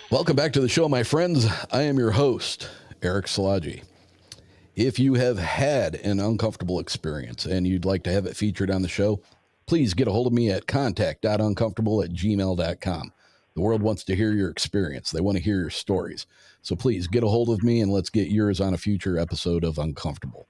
Welcome back to the show, my friends. I am your host, Eric Szilagyi. If you have had an uncomfortable experience and you'd like to have it featured on the show, please get a hold of me at contact.uncomfortable@gmail.com. The world wants to hear your experience. They want to hear your stories. So please get a hold of me and let's get yours on a future episode of Uncomfortable.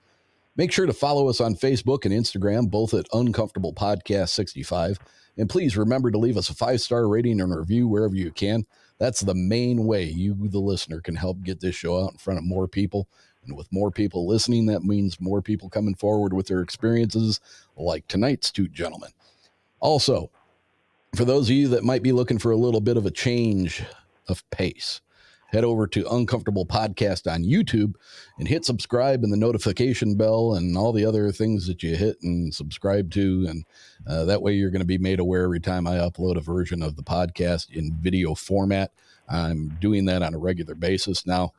Make sure to follow us on Facebook and Instagram, both at Uncomfortable Podcast 65. And please remember to leave us a 5-star rating and review wherever you can. That's the main way you, the listener, can help get this show out in front of more people. And with more people listening, that means more people coming forward with their experiences, like tonight's two gentlemen. Also, for those of you that might be looking for a little bit of a change of pace, head over to Uncomfortable Podcast on YouTube and hit subscribe and the notification bell and all the other things that you hit and subscribe to. And that way you're going to be made aware every time I upload a version of the podcast in video format. I'm doing that on a regular basis. Now,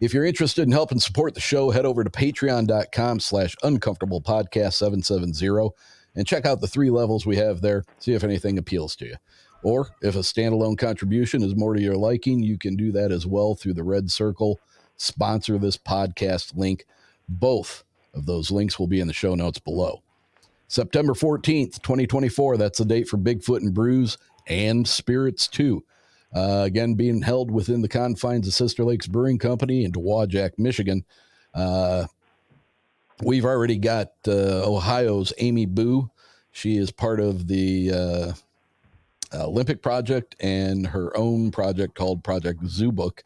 if you're interested in helping support the show, head over to patreon.com/uncomfortablepodcast770 and check out the 3 levels we have there. See if anything appeals to you. Or if a standalone contribution is more to your liking, you can do that as well through the red circle sponsor this podcast link. Both of those links will be in the show notes below. September 14th, 2024. That's the date for Bigfoot and Brews and Spirits 2. Again, being held within the confines of Sister Lakes Brewing Company in Dowagiac, Michigan. We've already got Ohio's Amy Boo. She is part of the Olympic Project and her own project called Project Zoo Book.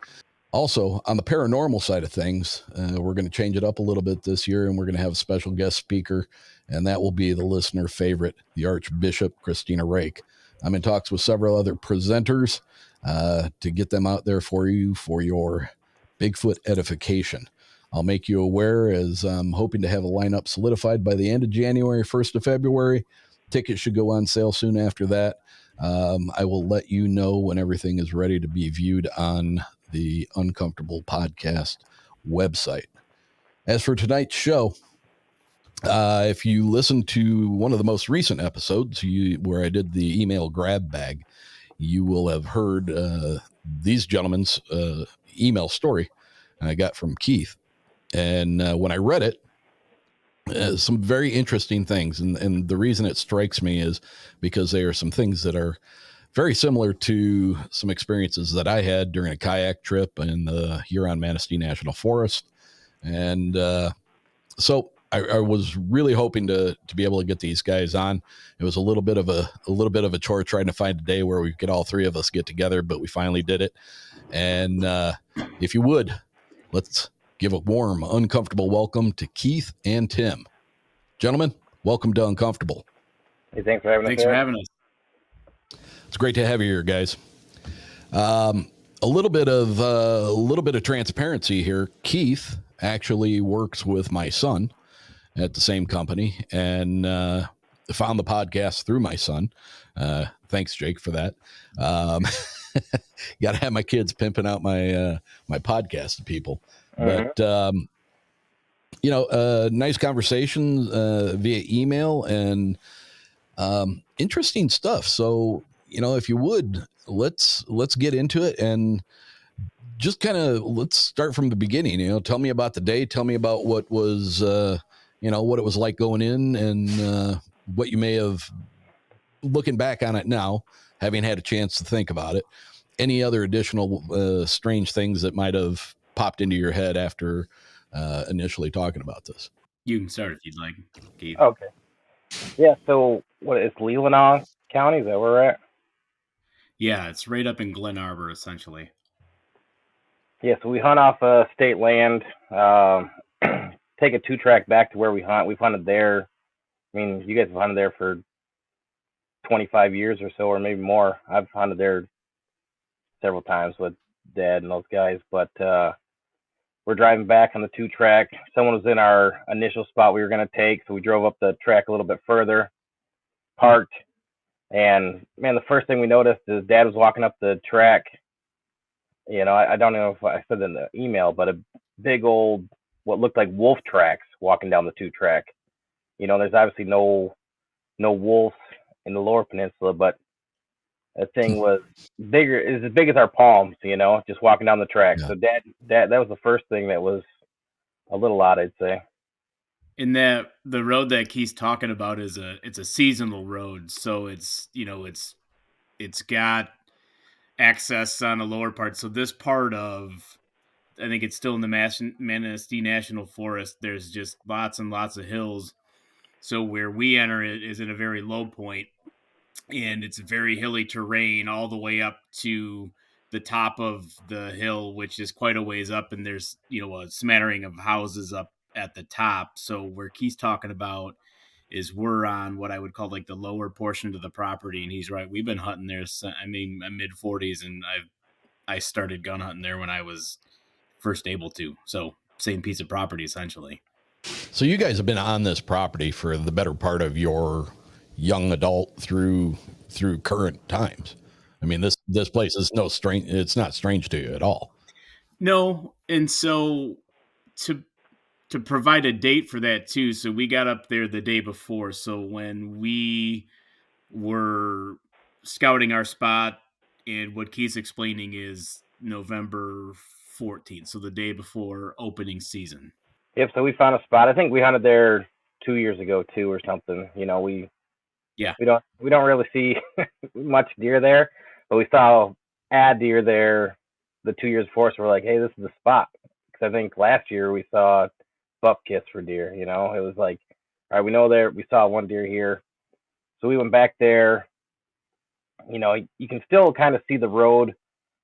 Also, on the paranormal side of things, we're going to change it up a little bit this year, and we're going to have a special guest speaker, and that will be the listener favorite, the Archbishop Christina Rake. I'm in talks with several other presenters to get them out there for you for your Bigfoot edification. I'll make you aware as I'm hoping to have a lineup solidified by the end of January, 1st of February. Tickets should go on sale soon after that. I will let you know when everything is ready to be viewed on the Uncomfortable Podcast website. As for tonight's show, if you listen to one of the most recent episodes where I did the email grab bag, you will have heard these gentlemen's email story I got from Keith. And when I read it, some very interesting things. And the reason it strikes me is because there are some things that are very similar to some experiences that I had during a kayak trip in the Huron-Manistee National Forest. And so I was really hoping to be able to get these guys on. It was a little bit of a chore trying to find a day where we could all 3 of us get together, but we finally did it. And if you would, let's give a warm, uncomfortable welcome to Keith and Tim. Gentlemen, welcome to Uncomfortable. Hey, thanks for having us. Thanks for having us. It's great to have you here, guys. A little bit of transparency here. Keith actually works with my son at the same company and found the podcast through my son. Thanks, Jake, for that. Got to have my kids pimping out my podcast to people. But, nice conversation via email and interesting stuff. So, if you would, let's get into it and just kind of let's start from the beginning. Tell me about the day. Tell me about what was, what it was like going in and what you may have, looking back on it now, having had a chance to think about it. Any other additional strange things that might have popped into your head after initially talking about this? You can start if you'd like, Keith. Okay. Yeah, so it's Leelanau County? Is that where we're at? Yeah, it's right up in Glen Arbor, essentially. Yeah, so we hunt off state land, take a 2-track back to where we hunt. We've hunted there. I mean, you guys have hunted there for 25 years or so, or maybe more. I've hunted there several times with Dad and those guys, but we're driving back on the 2-track. Someone was in our initial spot we were going to take, so we drove up the track a little bit further, parked, and man, the first thing we noticed is Dad was walking up the track. I don't know if I said in the email, but a big old what looked like wolf tracks walking down the 2-track. There's obviously no wolves in the lower peninsula, but that thing was bigger. It was as big as our palms, just walking down the track. Yeah. So that was the first thing that was a little odd, I'd say. And that the road that Keith's talking about it's a seasonal road, so it's got access on the lower part. So this part of, I think it's still in the Manistee National Forest. There's just lots and lots of hills. So where we enter it is in a very low point, and it's very hilly terrain all the way up to the top of the hill, which is quite a ways up, and there's a smattering of houses up at the top. So where Keith's talking about is we're on what I would call like the lower portion of the property, and he's right. We've been hunting there. I'm mid 40s, and I started gun hunting there when I was first able to. So same piece of property essentially. So you guys have been on this property for the better part of your young adult through current times. I mean, this place is no strange. It's not strange to you at all. No, and so to provide a date for that too. So we got up there the day before. So when we were scouting our spot, and what Keith's explaining is November 14th, so the day before opening season. Yep. So we found a spot. I think we hunted there 2 years ago too, or something. We don't really see much deer there, but we saw a deer there the 2 years before. So we're like, hey, this is the spot. Because I think last year we saw buck kiss for deer. It was like, all right, we know we saw one deer here. So we went back there. You can still kind of see the road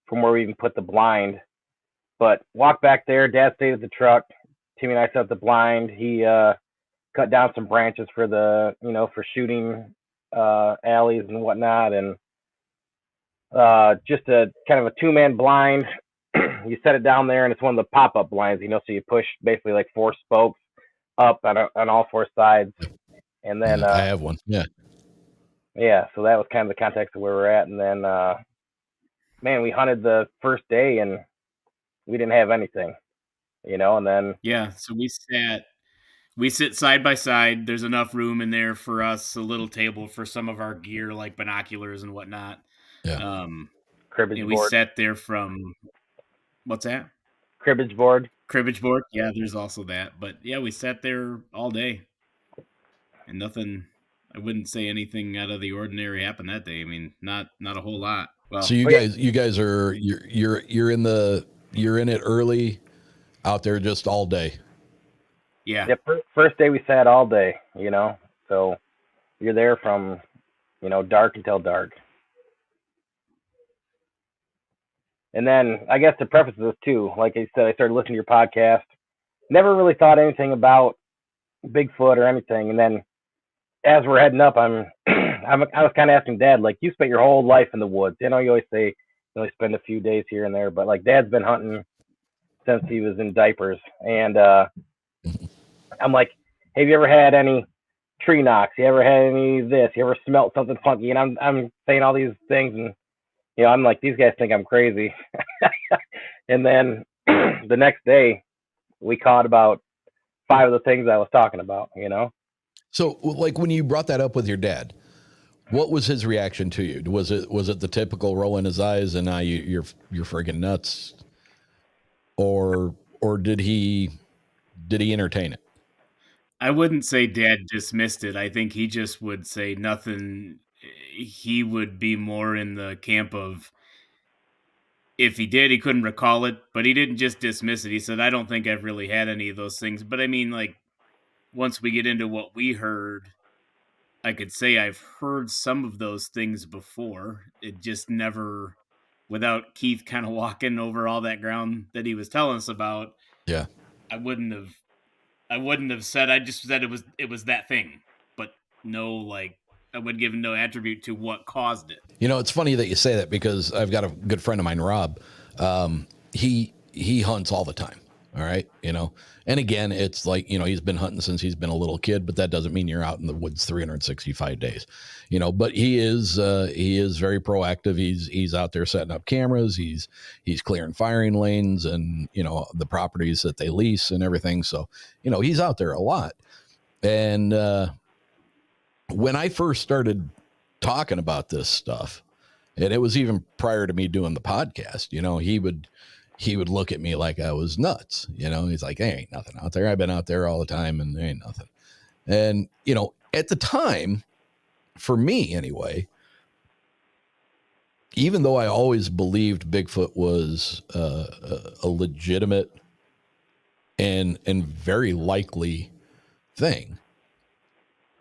from where we even put the blind, but walk back there. Dad stayed at the truck. Timmy and I set up the blind. He cut down some branches for for shooting alleys and whatnot, and just a kind of a 2-man blind. You set it down there, and it's one of the pop-up blinds, so you push basically like 4 spokes up on all 4 sides, and then I have one. Yeah. So that was kind of the context of where we're at, and then man, we hunted the first day and we didn't have anything, and then so we sit side by side. There's enough room in there for us, a little table for some of our gear like binoculars and whatnot. Yeah. Cribbage and we board. sat there from, what's that? Cribbage board. Cribbage board. Yeah, there's also that. But yeah, we sat there all day, and nothing. I wouldn't say anything out of the ordinary happened that day. I mean, not a whole lot. Well, so you guys are you're in it early, out there just all day. Yeah. First day we sat all day. So you're there from dark until dark. And then I guess to preface this too, like I said, I started listening to your podcast. Never really thought anything about Bigfoot or anything. And then as we're heading up, I was kind of asking Dad, like, you spent your whole life in the woods. You always say you only spend a few days here and there, but like Dad's been hunting since he was in diapers. And I'm like, have you ever had any tree knocks? You ever had any of this? You ever smelt something funky? And I'm saying all these things, and I'm like, these guys think I'm crazy. And then the next day, we caught about 5 of the things I was talking about. So, like, when you brought that up with your dad, what was his reaction to you? Was it the typical roll in his eyes and now you're friggin' nuts, or did he entertain it? I wouldn't say Dad dismissed it. I think he just would say nothing. He would be more in the camp of, if he did, he couldn't recall it, but he didn't just dismiss it. He said, I don't think I've really had any of those things. But I mean, like, once we get into what we heard, I could say I've heard some of those things before. It just never, without Keith kind of walking over all that ground that he was telling us about. Yeah. I wouldn't have said, I just said it was that thing, but no, like, I would give no attribute to what caused it. It's funny that you say that, because I've got a good friend of mine, Rob. He hunts all the time. All right. And again, it's like, he's been hunting since he's been a little kid, but that doesn't mean you're out in the woods 365 days, but he is very proactive. He's out there setting up cameras. He's clearing firing lanes and, the properties that they lease and everything. So, he's out there a lot. And, when I first started talking about this stuff, and it was even prior to me doing the podcast, he would look at me like I was nuts. He's like, "Hey, ain't nothing out there. I've been out there all the time and there ain't nothing." And, at the time, for me anyway, even though I always believed Bigfoot was a legitimate and very likely thing,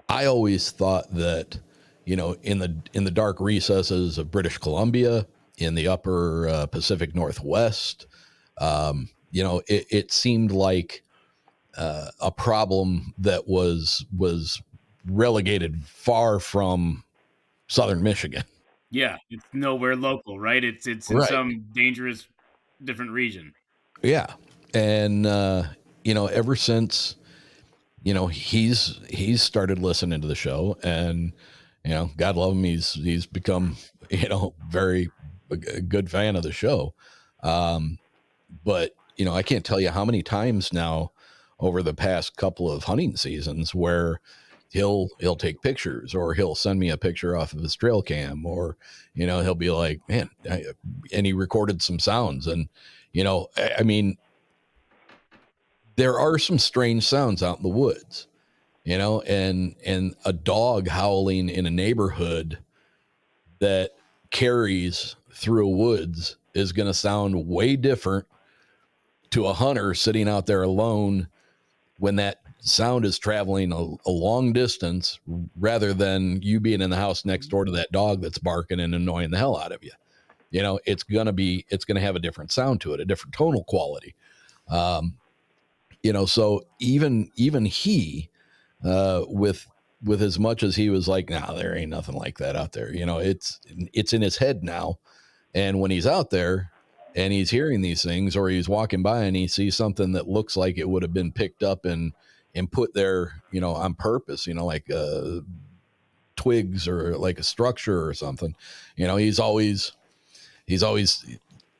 I always thought that, in the dark recesses of British Columbia, in the upper Pacific Northwest, it seemed like a problem that was relegated far from southern Michigan. Yeah, it's nowhere local, right? It's in Right. some dangerous different region. Yeah. And ever since he's started listening to the show, and God love him, he's become very a good fan of the show. But I can't tell you how many times now over the past couple of hunting seasons where he'll take pictures, or he'll send me a picture off of his trail cam, or he'll be like, "Man," and he recorded some sounds. And I mean, there are some strange sounds out in the woods, and a dog howling in a neighborhood that carries through woods is going to sound way different to a hunter sitting out there alone when that sound is traveling a long distance, rather than you being in the house next door to that dog that's barking and annoying the hell out of you. It's going to have a different sound to it, a different tonal quality. So even he, with as much as he was like, "Nah, there ain't nothing like that out there." It's in his head now. And when he's out there and he's hearing these things, or he's walking by and he sees something that looks like it would have been picked up and put there, on purpose, like twigs or like a structure or something, he's always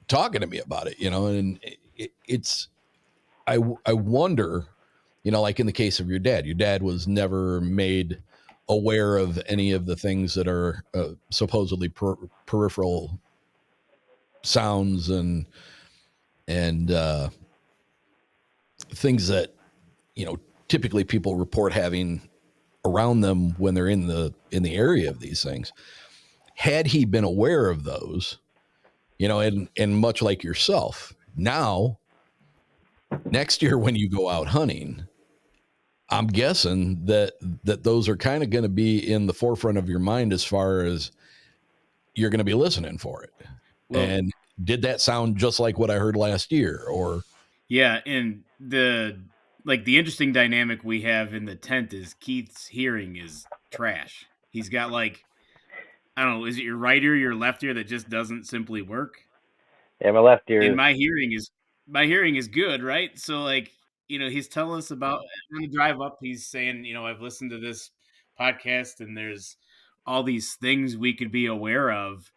talking to me about it, and it's, I wonder, like in the case of your dad was never made aware of any of the things that are supposedly peripheral sounds and things that typically people report having around them when they're in the area of these things. Had he been aware of those, and much like yourself, now next year when you go out hunting, I'm guessing that those are kind of going to be in the forefront of your mind as far as you're going to be listening for it. Well, and did that sound just like what I heard last year? Or yeah, and the interesting dynamic we have in the tent is Keith's hearing is trash. He's got like, I don't know, is it your right ear, your left ear that just doesn't simply work? Yeah, my left ear. And my hearing is good, right? So like, he's telling us about on the drive up, he's saying, I've listened to this podcast and there's all these things we could be aware of.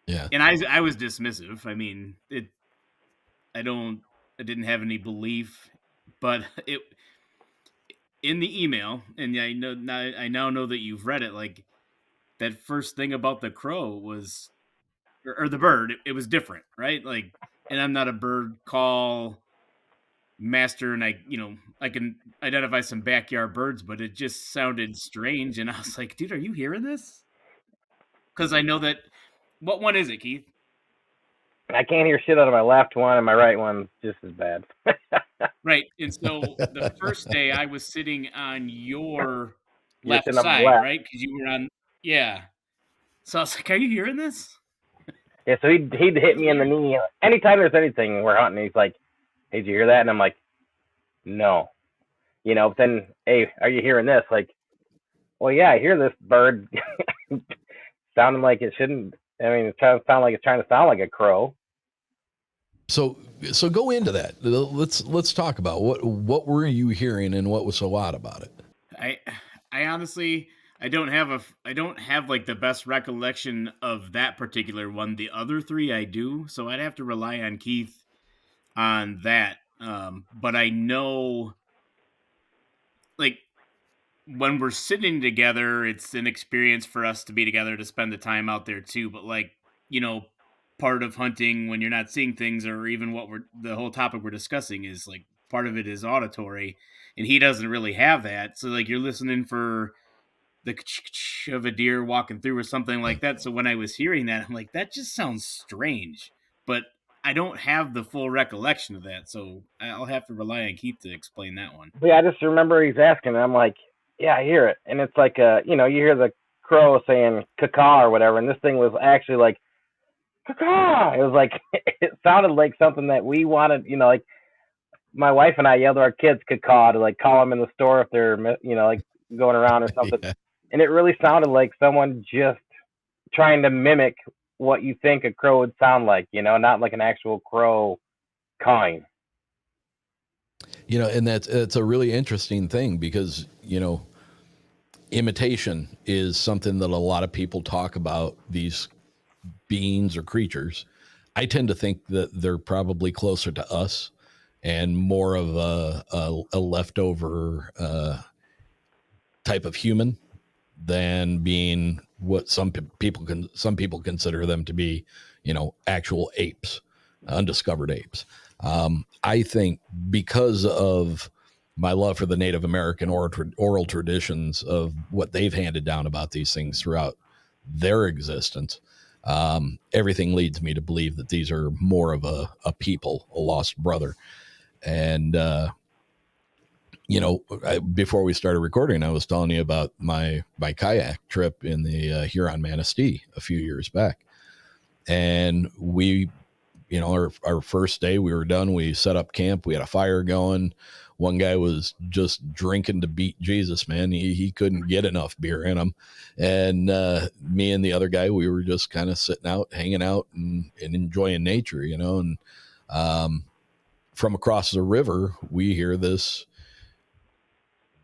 Yeah. And I was dismissive. I mean, I didn't have any belief, but it in the email, and I now know that you've read it. Like that first thing about the crow was, or the bird, it was different, right? Like, and I'm not a bird call master, and I can identify some backyard birds, but it just sounded strange, and I was like, dude, are you hearing this? Because I know that. What one is it, Keith? I can't hear shit out of my left one, and my right one's just as bad. Right. And so the first day I was sitting on your left side, right? Because you were on, yeah. So I was like, are you hearing this? Yeah, so he'd hit me in the knee. Anytime there's anything we're hunting, he's like, "Hey, did you hear that?" And I'm like, "No." But then, "Hey, are you hearing this?" Like, well, yeah, I hear this bird sounding like it shouldn't. I mean, it's trying to sound like it's trying to sound like a crow. So go into that. Let's talk about what were you hearing and what was so odd about it. I honestly I don't have like the best recollection of that particular one. The other three I do, so I'd have to rely on Keith on that. But I know, like, when we're sitting together, it's an experience for us to be together to spend the time out there too. But like, you know, part of hunting when you're not seeing things, or even what we're the whole topic we're discussing is like part of it is auditory, and he doesn't really have that. So like you're listening for the of a deer walking through or something like that. So when I was hearing that, I'm like, that just sounds strange, but I don't have the full recollection of that. So I'll have to rely on Keith to explain that one. But yeah, I just remember he's asking, and I'm like, yeah, I hear it. And it's like, you know, you hear the crow saying caw or whatever, and this thing was actually like, caw. It was like, it sounded like something that we wanted, you know, like my wife and I yelled at our kids caw to like call them in the store if they're, you know, like going around or something. Yeah. And it really sounded like someone just trying to mimic what you think a crow would sound like, you know, not like an actual crow cawing. You know, and it's a really interesting thing because, you know, imitation is something that a lot of people talk about, these beings or creatures. I tend to think that they're probably closer to us and more of a leftover type of human than being what some people consider them to be, you know, actual apes, undiscovered apes. I think because of my love for the Native American oral traditions of what they've handed down about these things throughout their existence, everything leads me to believe that these are more of a people, a lost brother. And, you know, before we started recording, I was telling you about my kayak trip in the Huron Manistee a few years back. And we, you know, our first day we were done, we set up camp, we had a fire going. One guy was just drinking to beat Jesus, man. He couldn't get enough beer in him. And me and the other guy, we were just kind of sitting out, hanging out and enjoying nature, you know. And from across the river, we hear this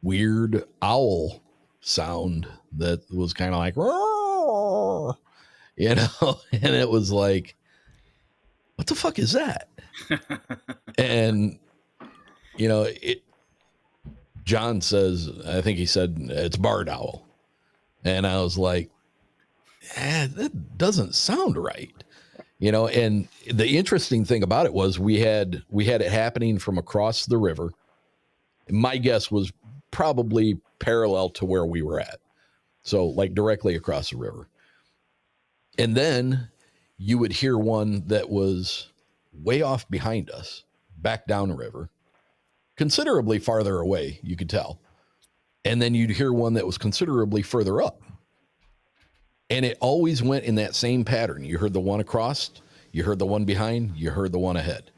weird owl sound that was kind of like, roar, you know, and it was like, what the fuck is that? And, you know, John says, I think he said it's barred owl. And I was like, that doesn't sound right. You know, and the interesting thing about it was we had it happening from across the river. My guess was probably parallel to where we were at. So like directly across the river. And then you would hear one that was way off behind us, back down the river, considerably farther away, you could tell. And then you'd hear one that was considerably further up. And it always went in that same pattern. You heard the one across, you heard the one behind, you heard the one ahead.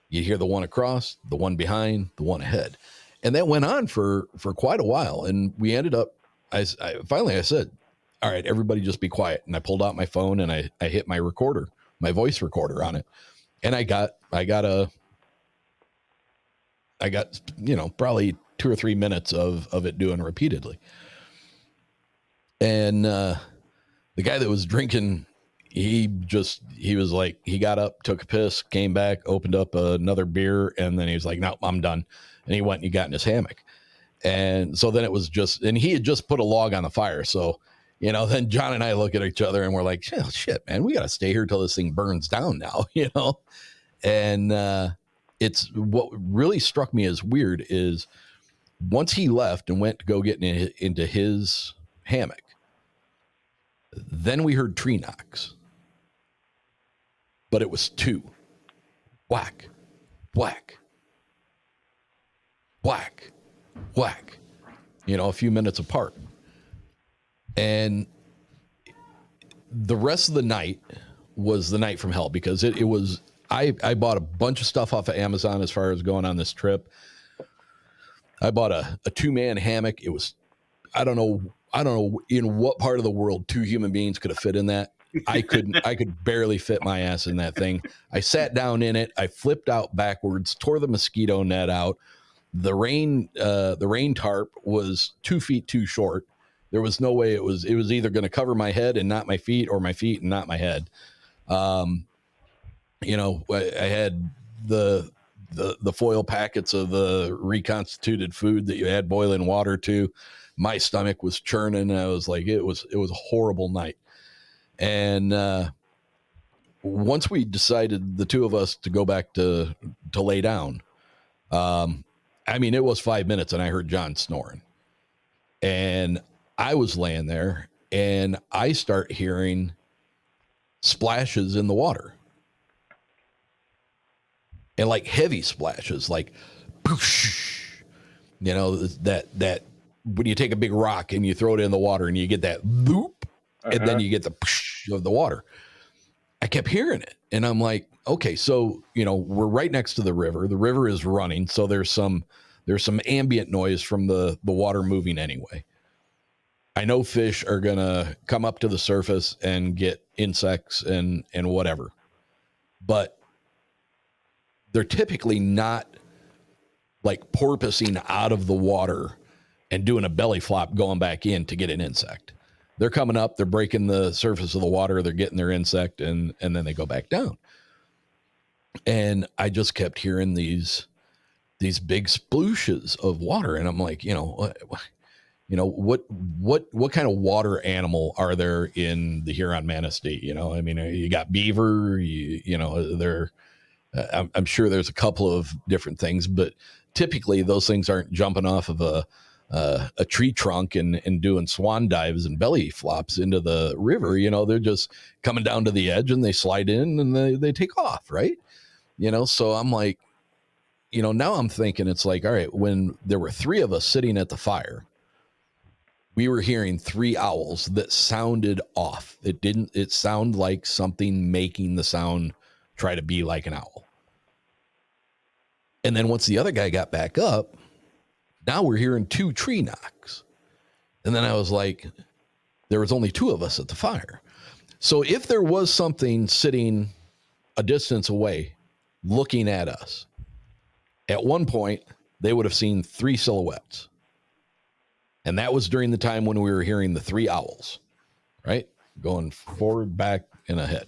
You'd hear the one across, the one behind, the one ahead. And that went on for quite a while. And we ended up, I finally said, all right, everybody just be quiet. And I pulled out my phone and I hit my recorder, my voice recorder on it. And I got, you know, probably 2 or 3 minutes of it doing repeatedly. And the guy that was drinking, he was like, he got up, took a piss, came back, opened up another beer, and then he was like, no, I'm done. And he went and he got in his hammock. And so then it was just, and he had just put a log on the fire. So, you know, then John and I look at each other and we're like, shit, man, we got to stay here till this thing burns down now, you know? And it's what really struck me as weird is once he left and went to go get into his hammock, then we heard tree knocks, but it was 2. Whack, whack, whack, whack, you know, a few minutes apart. And the rest of the night was the night from hell because it was, I bought a bunch of stuff off of Amazon as far as going on this trip. I bought a 2-man hammock. It was, I don't know in what part of the world 2 human beings could have fit in that. I could barely fit my ass in that thing. I sat down in it. I flipped out backwards, tore the mosquito net out. The rain tarp was 2 feet too short. There was no way it was either going to cover my head and not my feet, or my feet and not my head. I had the foil packets of the reconstituted food that you add boiling water to. My stomach was churning. I was like, it was a horrible night. And once we decided, the two of us, to go back to lay down, it was 5 minutes and I heard John snoring. And I was laying there and I start hearing splashes in the water. And like heavy splashes, like poosh, that when you take a big rock and you throw it in the water and you get that loop, and then you get the poosh of the water. I kept hearing it, and I'm like, okay, so we're right next to the river. The river is running, so there's some ambient noise from the water moving anyway. I know fish are gonna come up to the surface and get insects and whatever, but they're typically not like porpoising out of the water and doing a belly flop going back in to get an insect. They're coming up, they're breaking the surface of the water, they're getting their insect, and then they go back down. And I just kept hearing these big splooshes of water, and I'm like, what kind of water animal are there in the Huron Manistee? You got beaver, they're I'm sure there's a couple of different things, but typically those things aren't jumping off of a tree trunk and doing swan dives and belly flops into the river. They're just coming down to the edge and they slide in and they take off, right? So I'm like, now I'm thinking, it's like, all right, when there were three of us sitting at the fire, we were hearing three owls that sounded off. It sounded like something making the sound try to be like an owl. And then once the other guy got back up, now we're hearing two tree knocks. And then I was like, there was only two of us at the fire. So if there was something sitting a distance away looking at us, at one point they would have seen three silhouettes. And that was during the time when we were hearing the three owls, right? Going forward, back, and ahead.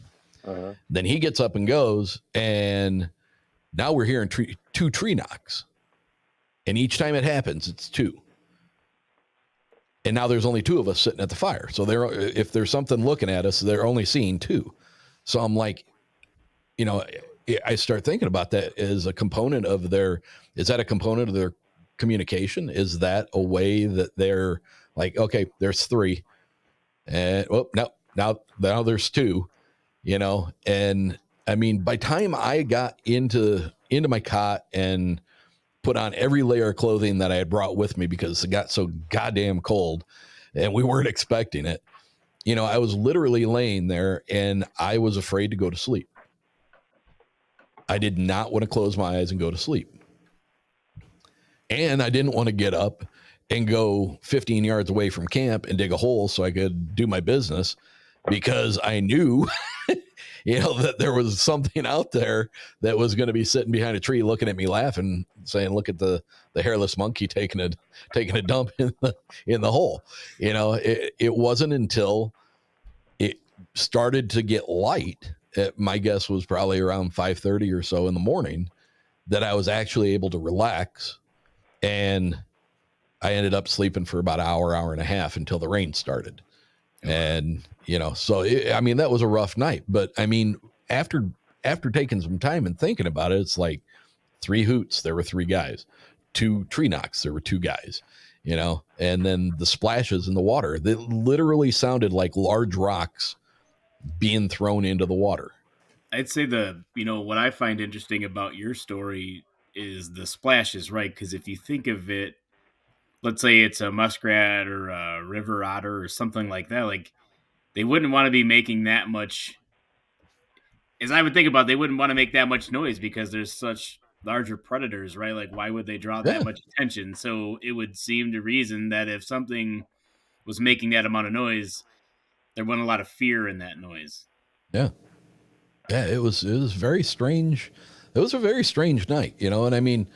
Then he gets up and goes, and now we're hearing two tree knocks. And each time it happens, it's two. And now there's only two of us sitting at the fire. So if there's something looking at us, they're only seeing two. So I'm like, I start thinking about that as a component of their communication? Is that a way that they're like, okay, there's three, and now there's two, and by time I got into my cot and put on every layer of clothing that I had brought with me because it got so goddamn cold and we weren't expecting it, I was literally laying there and I was afraid to go to sleep. I did not want to close my eyes and go to sleep. And I didn't want to get up and go 15 yards away from camp and dig a hole so I could do my business, because I knew, that there was something out there that was going to be sitting behind a tree looking at me laughing, saying, look at the hairless monkey taking a dump in the hole. It wasn't until it started to get light, my guess was probably around 5:30 or so in the morning, that I was actually able to relax. And I ended up sleeping for about an hour and a half until the rain started. And, so that was a rough night. But after taking some time and thinking about it, it's like three hoots, there were three guys, two tree knocks, there were two guys, and then the splashes in the water that literally sounded like large rocks being thrown into the water. I'd say what I find interesting about your story is the splashes, right? Because if you think of it, let's say it's a muskrat or a river otter or something like that, like they wouldn't want to be making that much. As I would think about, they wouldn't want to make that much noise because there's such larger predators, right? Like, why would they draw that much attention? So it would seem to reason that if something was making that amount of noise, There wasn't a lot of fear in that noise. Yeah. Yeah, it was very strange. It was a very strange night, you know, and I mean,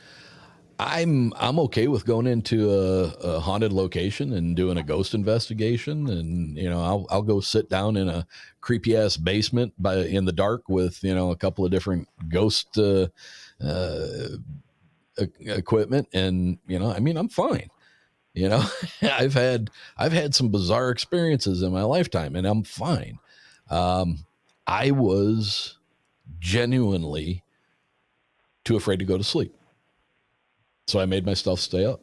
I'm okay with going into a haunted location and doing a ghost investigation, and you know I'll go sit down in a creepy ass basement in the dark with you know a couple of different ghost uh, equipment, and you know I mean I'm fine. You know, I've had some bizarre experiences in my lifetime, and I'm fine. Um, I was genuinely too afraid to go to sleep, so I made myself stay up.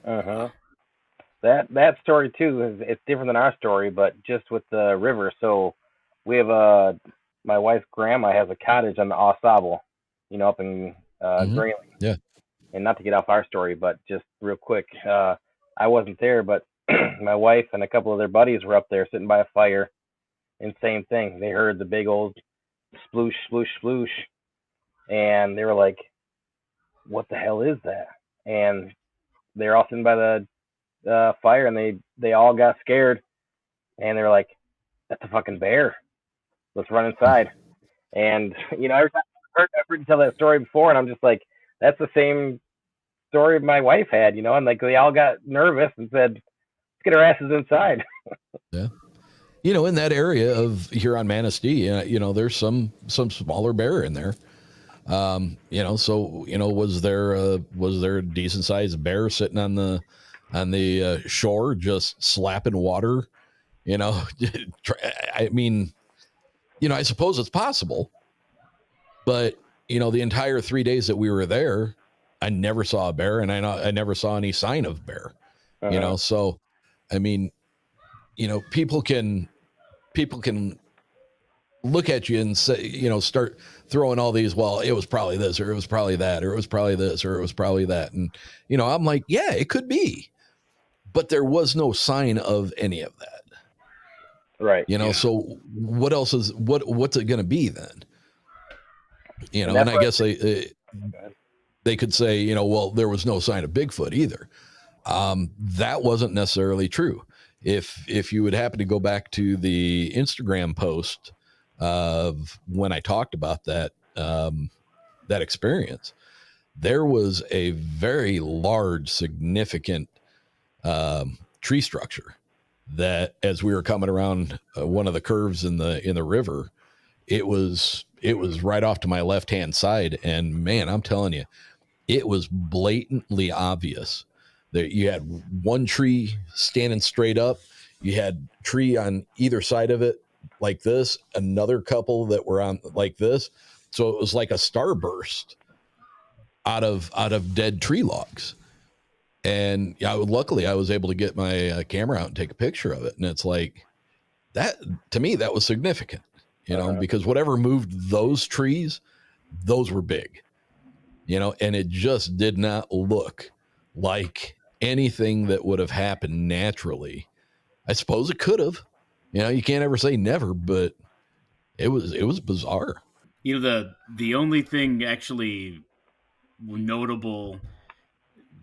Uh-huh. That story too is it's different than our story, but just with the river. So we have my wife's grandma has a cottage on the Osable, up in Hmm. Grayling. Yeah. And not to get off our story, but just real quick, I wasn't there, but my wife and a couple of their buddies were up there sitting by a fire, and same thing. They heard the big old sploosh, sploosh, sploosh, and they were like, "What the hell is that?" And they're all sitting by the fire, and they all got scared, and they were like, "That's a fucking bear. Let's run inside." And every time I've heard you tell that story before, and I'm just like, "That's the same story my wife had," and like they all got nervous and said, "Let's get our asses inside." Yeah. You know, in that area of here on Manistee, you know, there's some smaller bear in there. You know, so you know, was there a decent sized bear sitting on the shore just slapping water? You know, I mean, you know, I suppose it's possible, but you know, the entire 3 days that we were there, I never saw a bear, and I never saw any sign of bear. You Uh-huh. know, so I mean, you know, people can look at you and say, you know, start throwing all these, well, it was probably this, or it was probably that, or it was probably this, or it was probably that. And, you know, I'm like, yeah, it could be, but there was no sign of any of that, Right. you know? Yeah. So what's it going to be then? You And know, and that's I what. guess they could say, you know, well, there was no sign of Bigfoot either. That wasn't necessarily true. If you would happen to go back to the Instagram post of when I talked about that experience, there was a very large, significant tree structure that, as we were coming around one of the curves in the river, it was right off to my left hand side, and man, I'm telling you, it was blatantly obvious that you had one tree standing straight up, you had tree on either side of it like this, another couple that were on like this, so it was like a starburst out of dead tree logs. And luckily I was able to get my camera out and take a picture of it, and it's like that, to me that was significant, you know, Uh-huh. because whatever moved those trees, those were big, you know, and it just did not look like anything that would have happened naturally. I suppose it could have, you know, you can't ever say never, but it was bizarre. The only thing actually notable,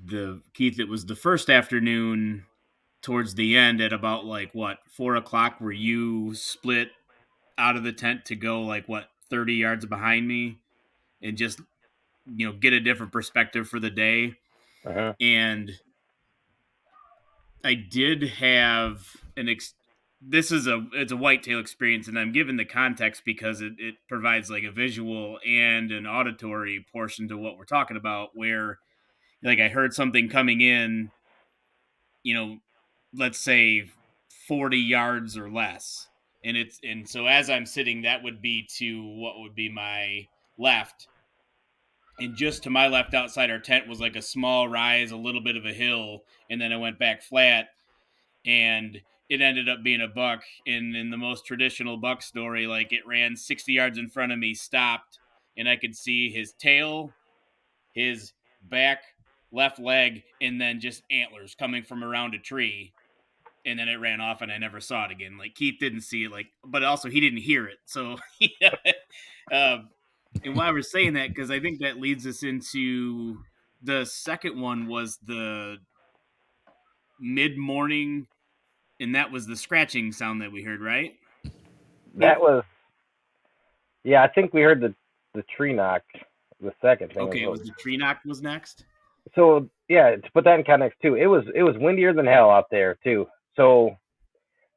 the Keith, it was the first afternoon towards the end at about like what 4 o'clock, where you split out of the tent to go like what 30 yards behind me and just get a different perspective for the day. Uh-huh. And I did have this is it's a whitetail experience, and I'm giving the context because it provides like a visual and an auditory portion to what we're talking about, where like I heard something coming in, you know, let's say 40 yards or less. And so as I'm sitting, that would be to what would be my left. And just to my left outside our tent was like a small rise, a little bit of a hill, and then I went back flat, and it ended up being a buck. And in the most traditional buck story, like it ran 60 yards in front of me, stopped, and I could see his tail, his back, left leg, and then just antlers coming from around a tree. And then it ran off, and I never saw it again. Like Keith didn't see it, like, but also he didn't hear it. So, um, and why we're saying that, because I think that leads us into the second one, was the mid morning And that was the scratching sound that we heard, right? That was, yeah, I think we heard the tree knock. The second thing. Okay, it was the tree knock was next. So yeah, to put that in context too, it was windier than hell out there too. So,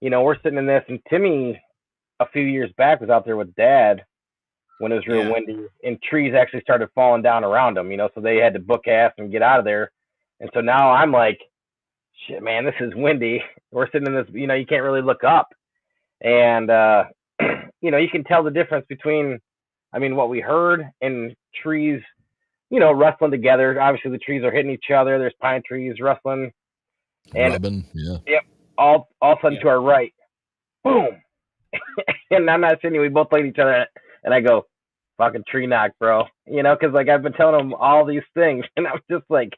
we're sitting in this, and Timmy a few years back was out there with Dad when it was real windy, and trees actually started falling down around them. So they had to book ass and get out of there. And so now I'm like, shit, man, this is windy. We're sitting in this, you can't really look up, and you can tell the difference between, what we heard and trees, rustling together. Obviously, the trees are hitting each other. There's pine trees rustling, and rubbing, yeah. Yep. All of a sudden to our right, boom. And I'm not sitting. We both look at each other, and I go, "Fucking tree knock, bro." Because like I've been telling them all these things, and I'm just like,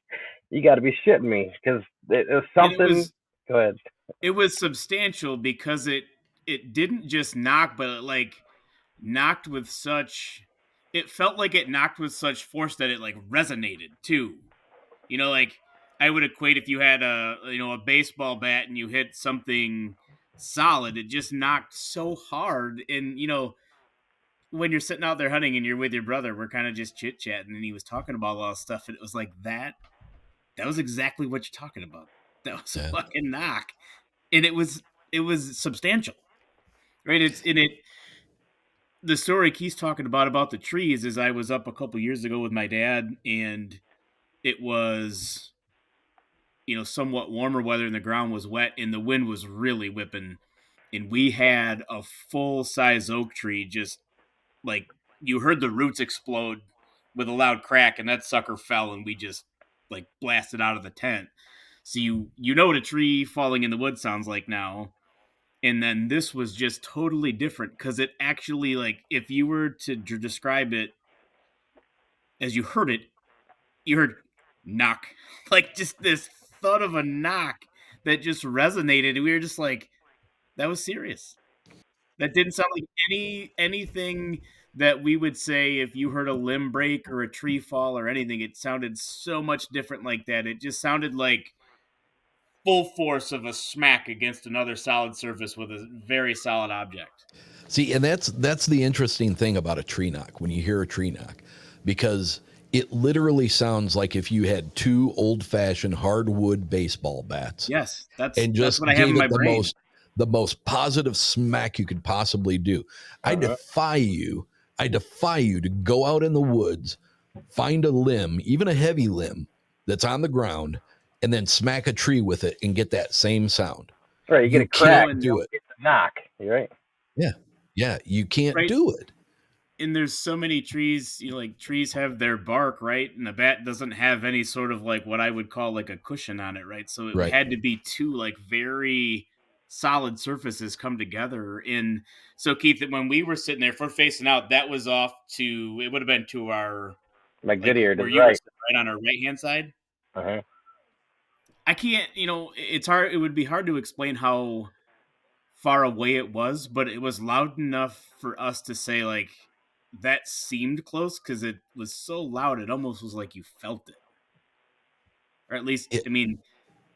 "You got to be shitting me," because it was something. Go ahead. It was substantial because it didn't just knock, but it like knocked with such. It felt like it knocked with such force that it like resonated too. Like I would equate if you had a baseball bat and you hit something solid, it just knocked so hard. And when you're sitting out there hunting and you're with your brother, we're kind of just chit chatting, and he was talking about all this stuff, and it was like that was exactly what you're talking about. That was a fucking knock, and it was substantial, right? It's in it. The story Keith's talking about the trees is I was up a couple years ago with my dad, and it was somewhat warmer weather, and the ground was wet, and the wind was really whipping, and we had a full size oak tree just like you heard the roots explode with a loud crack, and that sucker fell, and we just like blasted out of the tent. So you know what a tree falling in the woods sounds like now. And then this was just totally different because it actually, like, if you were to describe it as you heard it, you heard knock, like just this thud of a knock that just resonated. And we were just like, that was serious. That didn't sound like anything that we would say if you heard a limb break or a tree fall or anything. It sounded so much different like that. It just sounded like full force of a smack against another solid surface with a very solid object. See, and that's the interesting thing about a tree knock when you hear a tree knock, because it literally sounds like if you had two old-fashioned hardwood baseball bats. Yes, that's what I have in my brain. The most positive smack you could possibly do. I defy you to go out in the woods, find a limb, even a heavy limb that's on the ground, and then smack a tree with it and get that same sound. Right, you get a crack and do it. Get the knock. You're right. Yeah, you can't do it. And there's so many trees, like trees have their bark, right? And the bat doesn't have any sort of like what I would call like a cushion on it, right? So it had to be two like very solid surfaces come together. And so Keith, when we were sitting there, if we're facing out, that was off to, it would have been to our good ear, where you were right on our right hand side. I can't, it's hard. It would be hard to explain how far away it was, but it was loud enough for us to say like that seemed close because it was so loud. It almost was like you felt it, or at least,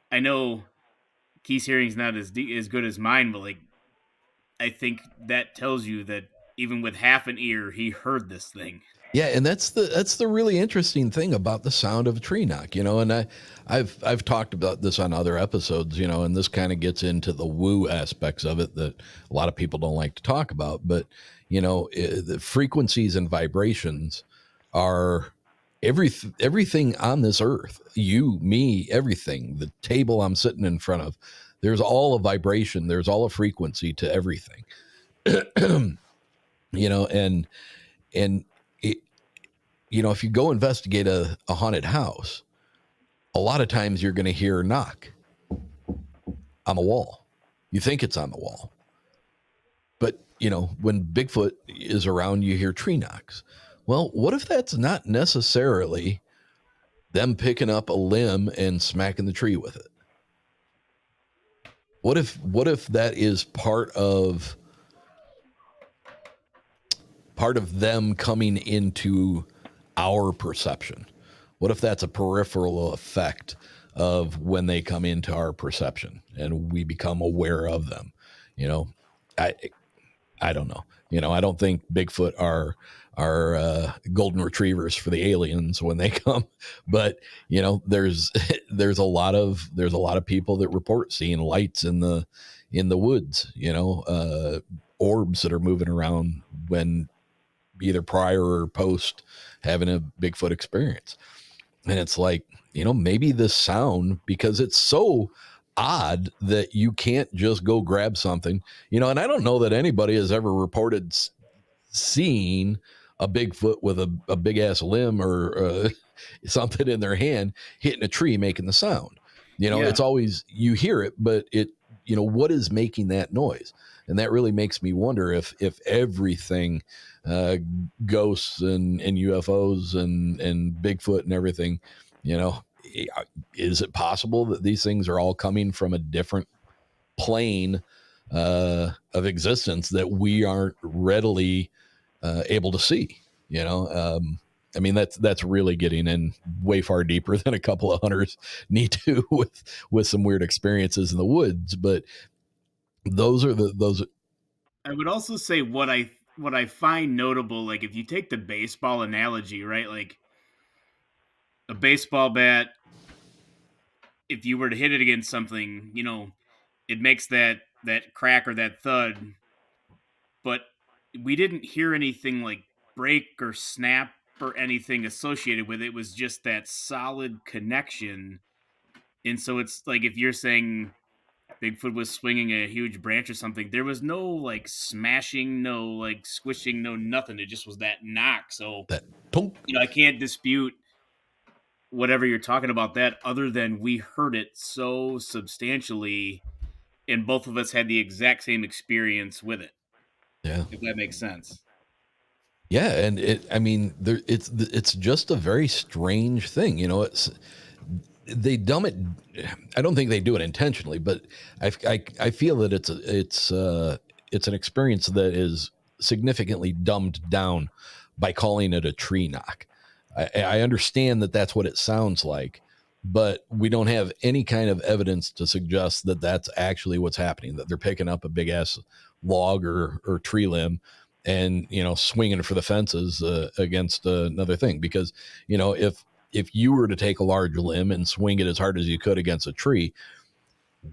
I know Keith's hearing is not as good as mine, but like, I think that tells you that even with half an ear, he heard this thing. Yeah, and that's the really interesting thing about the sound of a tree knock, and I've talked about this on other episodes, and this kind of gets into the woo aspects of it that a lot of people don't like to talk about, but the frequencies and vibrations are everything on this earth. You, me, everything. The table I'm sitting in front of, there's all a vibration, there's all a frequency to everything. And it, if you go investigate a haunted house, a lot of times you're going to hear a knock on the wall. You think it's on the wall. But, when Bigfoot is around, you hear tree knocks. Well, what if that's not necessarily them picking up a limb and smacking the tree with it? What if that is part of them coming into our perception? What if that's a peripheral effect of when they come into our perception and we become aware of them. You know, I I don't know. You know, I don't think Bigfoot are golden retrievers for the aliens when they come, but you know, there's a lot of people that report seeing lights in the woods. You know, orbs that are moving around when either prior or post having a Bigfoot experience. And it's like, you know, maybe this sound, because it's so odd that you can't just go grab something, you know, and I don't know that anybody has ever reported seeing a Bigfoot with a big ass limb or something in their hand hitting a tree making the sound. You know, Yeah. it's always, you hear it, but it, you know, what is making that noise? And that really makes me wonder if everything, uh, ghosts and UFOs and Bigfoot and everything, you know, is it possible that these things are all coming from a different plane of existence that we aren't readily able to see? You know, I mean, that's really getting in way far deeper than a couple of hunters need to with some weird experiences in the woods. But those are those. I would also say what I find notable, like if you take the baseball analogy, right? Like a baseball bat, if you were to hit it against something, you know, it makes that crack or that thud, but we didn't hear anything like break or snap or anything associated with it. It was just that solid connection. And so it's like if you're saying Bigfoot was swinging a huge branch or something, there was no like smashing, no like squishing, no nothing. It just was that knock. So, That tunk. you know, I can't dispute whatever you're talking about that, other than we heard it so substantially and both of us had the exact same experience with it. Yeah. If that makes sense. Yeah, and I mean, it's just a very strange thing, you know. They dumb it. I don't think they do it intentionally, but I feel that it's an experience that is significantly dumbed down by calling it a tree knock. I understand that that's what it sounds like, but we don't have any kind of evidence to suggest that that's actually what's happening. That they're picking up a big ass log or tree limb and, you know, swinging for the fences against another thing. Because, you know, if you were to take a large limb and swing it as hard as you could against a tree,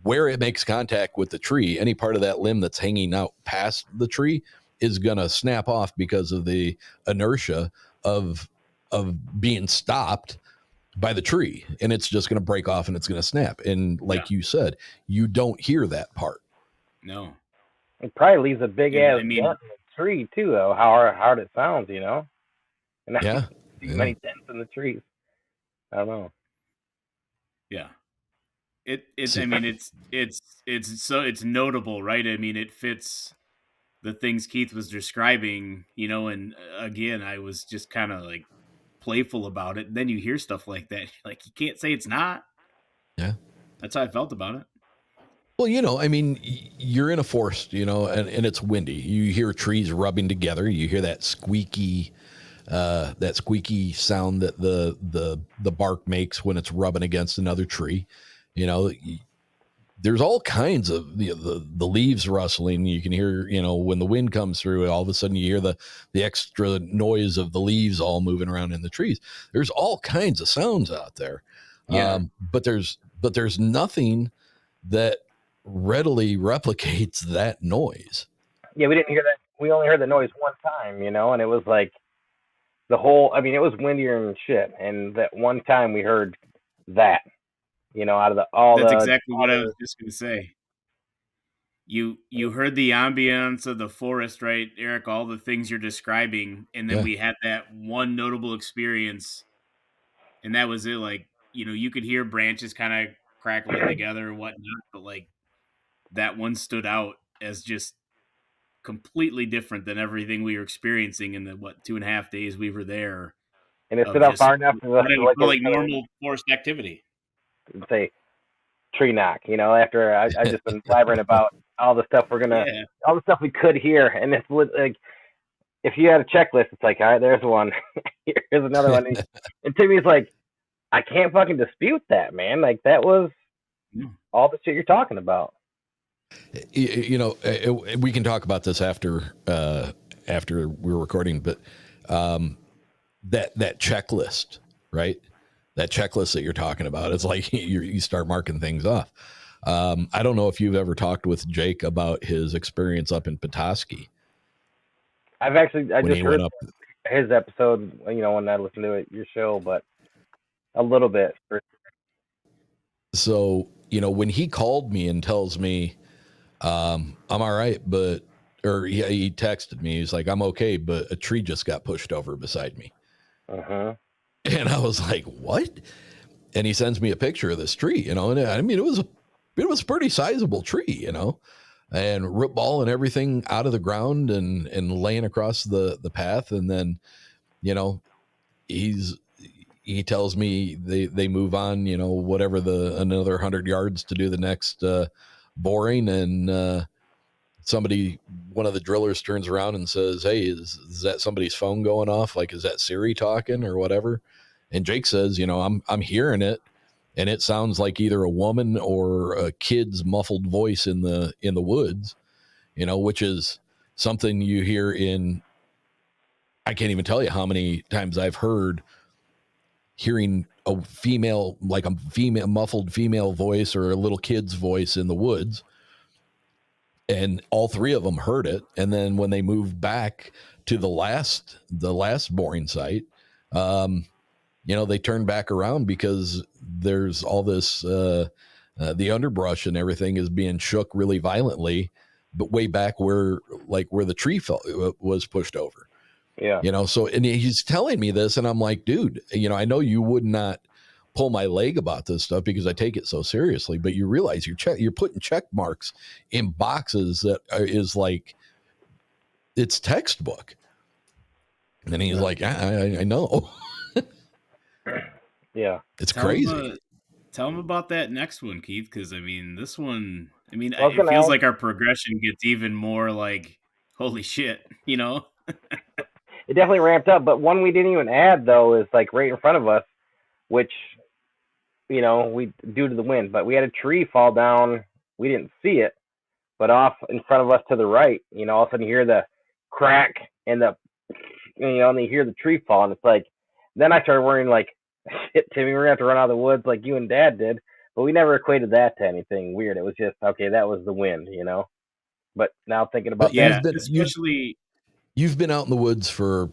where it makes contact with the tree, any part of that limb that's hanging out past the tree is going to snap off because of the inertia of being stopped by the tree, and it's just going to break off and it's going to snap. And like you said, you don't hear that part. No. It probably leaves a big And ass I mean, dent in the tree too, though. How hard it sounds, you know. And I Yeah, see many dents in the trees. I don't know. yeah. It See, I mean it's notable, right? I mean, it fits the things Keith was describing, you know, and again, I was just kind of like playful about it. And then you hear stuff like that, like you can't say it's not. yeah. That's how I felt about it. Well, you know, I mean, you're in a forest, you know, and it's windy. You hear trees rubbing together. You hear that squeaky sound that the bark makes when it's rubbing against another tree. You know, there's all kinds of the leaves rustling. You can hear, you know, when the wind comes through, all of a sudden you hear the extra noise of the leaves all moving around in the trees. There's all kinds of sounds out there. Yeah. But there's nothing that readily replicates that noise. Yeah, we didn't hear that. We only heard the noise one time, you know, and it was like the whole. I mean, it was windier than shit, and that one time we heard that, you know, out of That's exactly what I was just going to say. You heard the ambience of the forest, right, Eric? All the things you're describing, and then Yeah. we had that one notable experience, and that was it. Like, you know, you could hear branches kind of crackling together and whatnot, but like that one stood out as just completely different than everything we were experiencing in the 2.5 days we were there. and it Of stood out just far enough to what I would like call like normal forest activity. say tree knock. You know, after I just been blabbering about all the stuff Yeah, all the stuff we could hear, and it's like if you had a checklist, it's like, all right, there's one, here's another one, and Timmy's like, I can't fucking dispute that, man. Like that was all the shit you're talking about. We can talk about this after we're recording, but that checklist, right? That checklist that you're talking about, it's like you start marking things off. I don't know if you've ever talked with Jake about his experience up in Petoskey. I just heard his episode, when I listened to your show, but a little bit. So, when he called me and tells me, I'm all right, or he texted me, he's like, I'm okay, but a tree just got pushed over beside me. Uh-huh. And I was like, what? And he sends me a picture of this tree, and I mean, it was a pretty sizable tree, and root ball and everything out of the ground and laying across the path. And then, he tells me they move on, whatever another 100 yards to do the next boring. And one of the drillers turns around and says, hey, is that somebody's phone going off? Like, is that Siri talking or whatever? And Jake says, I'm hearing it, and it sounds like either a woman or a kid's muffled voice in the woods, which is something you hear I can't even tell you how many times I've hearing a muffled female voice or a little kid's voice in the woods. And all three of them heard it. And then when they moved back to the last boring site, they turned back around because there's all this, the underbrush and everything is being shook really violently, but way back where the tree was pushed over. Yeah. So, and he's telling me this, and I'm like, dude, I know you would not pull my leg about this stuff because I take it so seriously, but you realize you're putting check marks in boxes that is like, it's textbook. And he's like, I know. Yeah. It's crazy. Tell him about that next one, Keith, because I mean, this one, it feels like our progression gets even more like, holy shit, It definitely ramped up, but one we didn't even add though is like right in front of us, which we due to the wind, but we had a tree fall down. We didn't see it, but off in front of us to the right, all of a sudden you hear the crack and and you hear the tree fall, and it's like, then I started worrying like, shit, Timmy, we're gonna have to run out of the woods like you and Dad did, but we never equated that to anything weird. It was just okay, that was the wind, But now thinking about You've been out in the woods for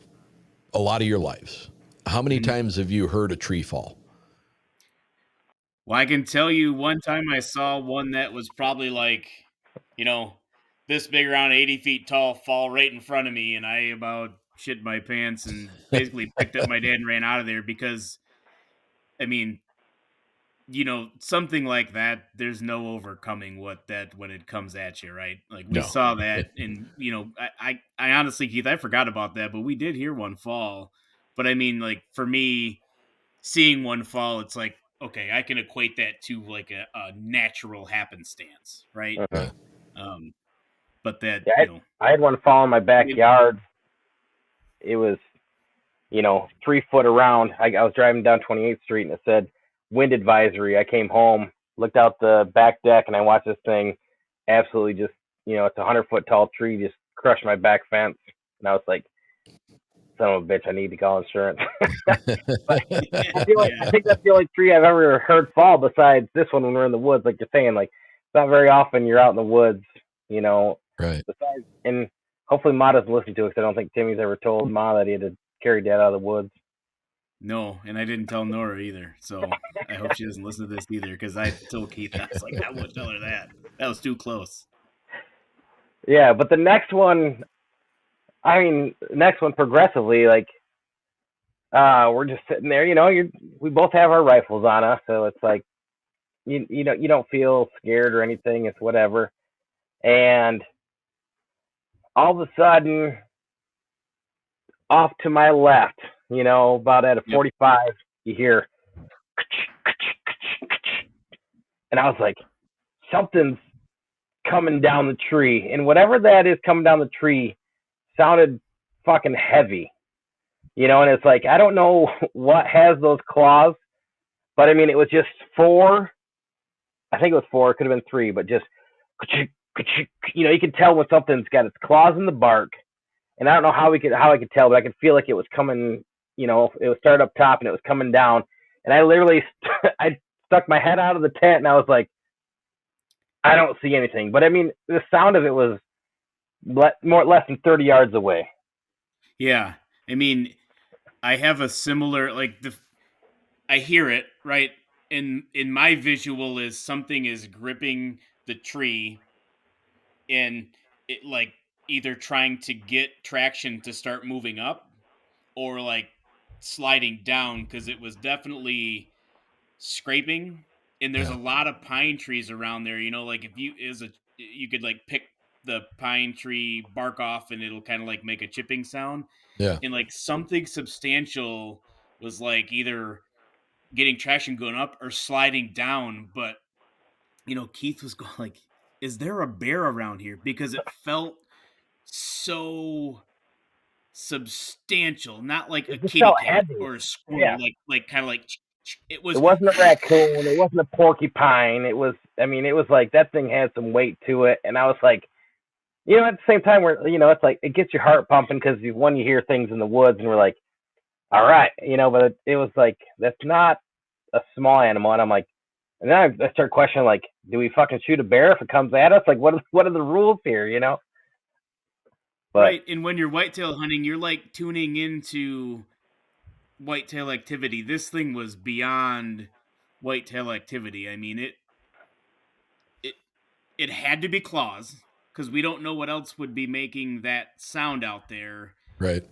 a lot of your lives. How many times have you heard a tree fall? Well, I can tell you one time I saw one that was probably like, this big, around 80 feet tall, fall right in front of me, and I about shit my pants and basically picked up my dad and ran out of there because, something like that, there's no overcoming when it comes at you, right? Like we saw that, and I honestly, Keith, I forgot about that, but we did hear one fall. But like for me, seeing one fall, it's like, okay, I can equate that to like a natural happenstance, right? But that, I had one fall in my backyard. It was, 3 foot around. I was driving down 28th Street and it said wind advisory. I came home, looked out the back deck, and I watched this thing absolutely just, it's a 100-foot tall tree, just crushed my back fence. And I was like, son of a bitch, I need to call insurance. I think that's the only tree I've ever heard fall besides this one when we're in the woods. Like you're saying, like it's not very often you're out in the woods, Right. Besides, and hopefully Ma doesn't listen to it because I don't think Timmy's ever told Ma that he had to carry Dad out of the woods. No, and I didn't tell Nora either. So I hope she doesn't listen to this either because I told Keith, I was like, I wouldn't tell her that. That was too close. Yeah, but the next one, progressively, like, we're just sitting there, we both have our rifles on us, so it's like, you don't feel scared or anything, it's whatever. And all of a sudden, off to my left, about at a 45, you hear, and I was like, something's coming down the tree, and whatever that is coming down the tree sounded fucking heavy, and it's like, I don't know what has those claws, But I mean, it was just four. I think it was four. It could have been three, but just you could tell when something's got its claws in the bark. And I don't know how I could tell, but I could feel like it was coming. It was started up top and it was coming down. And I literally I stuck my head out of the tent and I was like, I don't see anything. But I mean, the sound of it was less than 30 yards away. Yeah, I mean, I have a similar I hear it right, and in my visual is something is gripping the tree, and it like either trying to get traction to start moving up, or like sliding down because it was definitely scraping. And there's a Yeah. lot of pine trees around there. Like if you could like pick the pine tree bark off, and it'll kind of like make a chipping sound. Yeah. And like something substantial was like either getting traction going up or sliding down. But Keith was going like, is there a bear around here? Because it felt so substantial, not like a It just kitty felt cat heavy. or a squirrel, Yeah. like kind of like it was. It wasn't a raccoon. It wasn't a porcupine. It was. I mean, it was like that thing had some weight to it, and I was like, at the same time, where it's like it gets your heart pumping because when you hear things in the woods, and we're like, all right, but it was like that's not a small animal, and I'm like, and then I start questioning like, do we fucking shoot a bear if it comes at us? Like, what are the rules here? But, right, and when you're whitetail hunting, you're like tuning into whitetail activity. This thing was beyond whitetail activity. I mean, it had to be claws because we don't know what else would be making that sound out there. Right.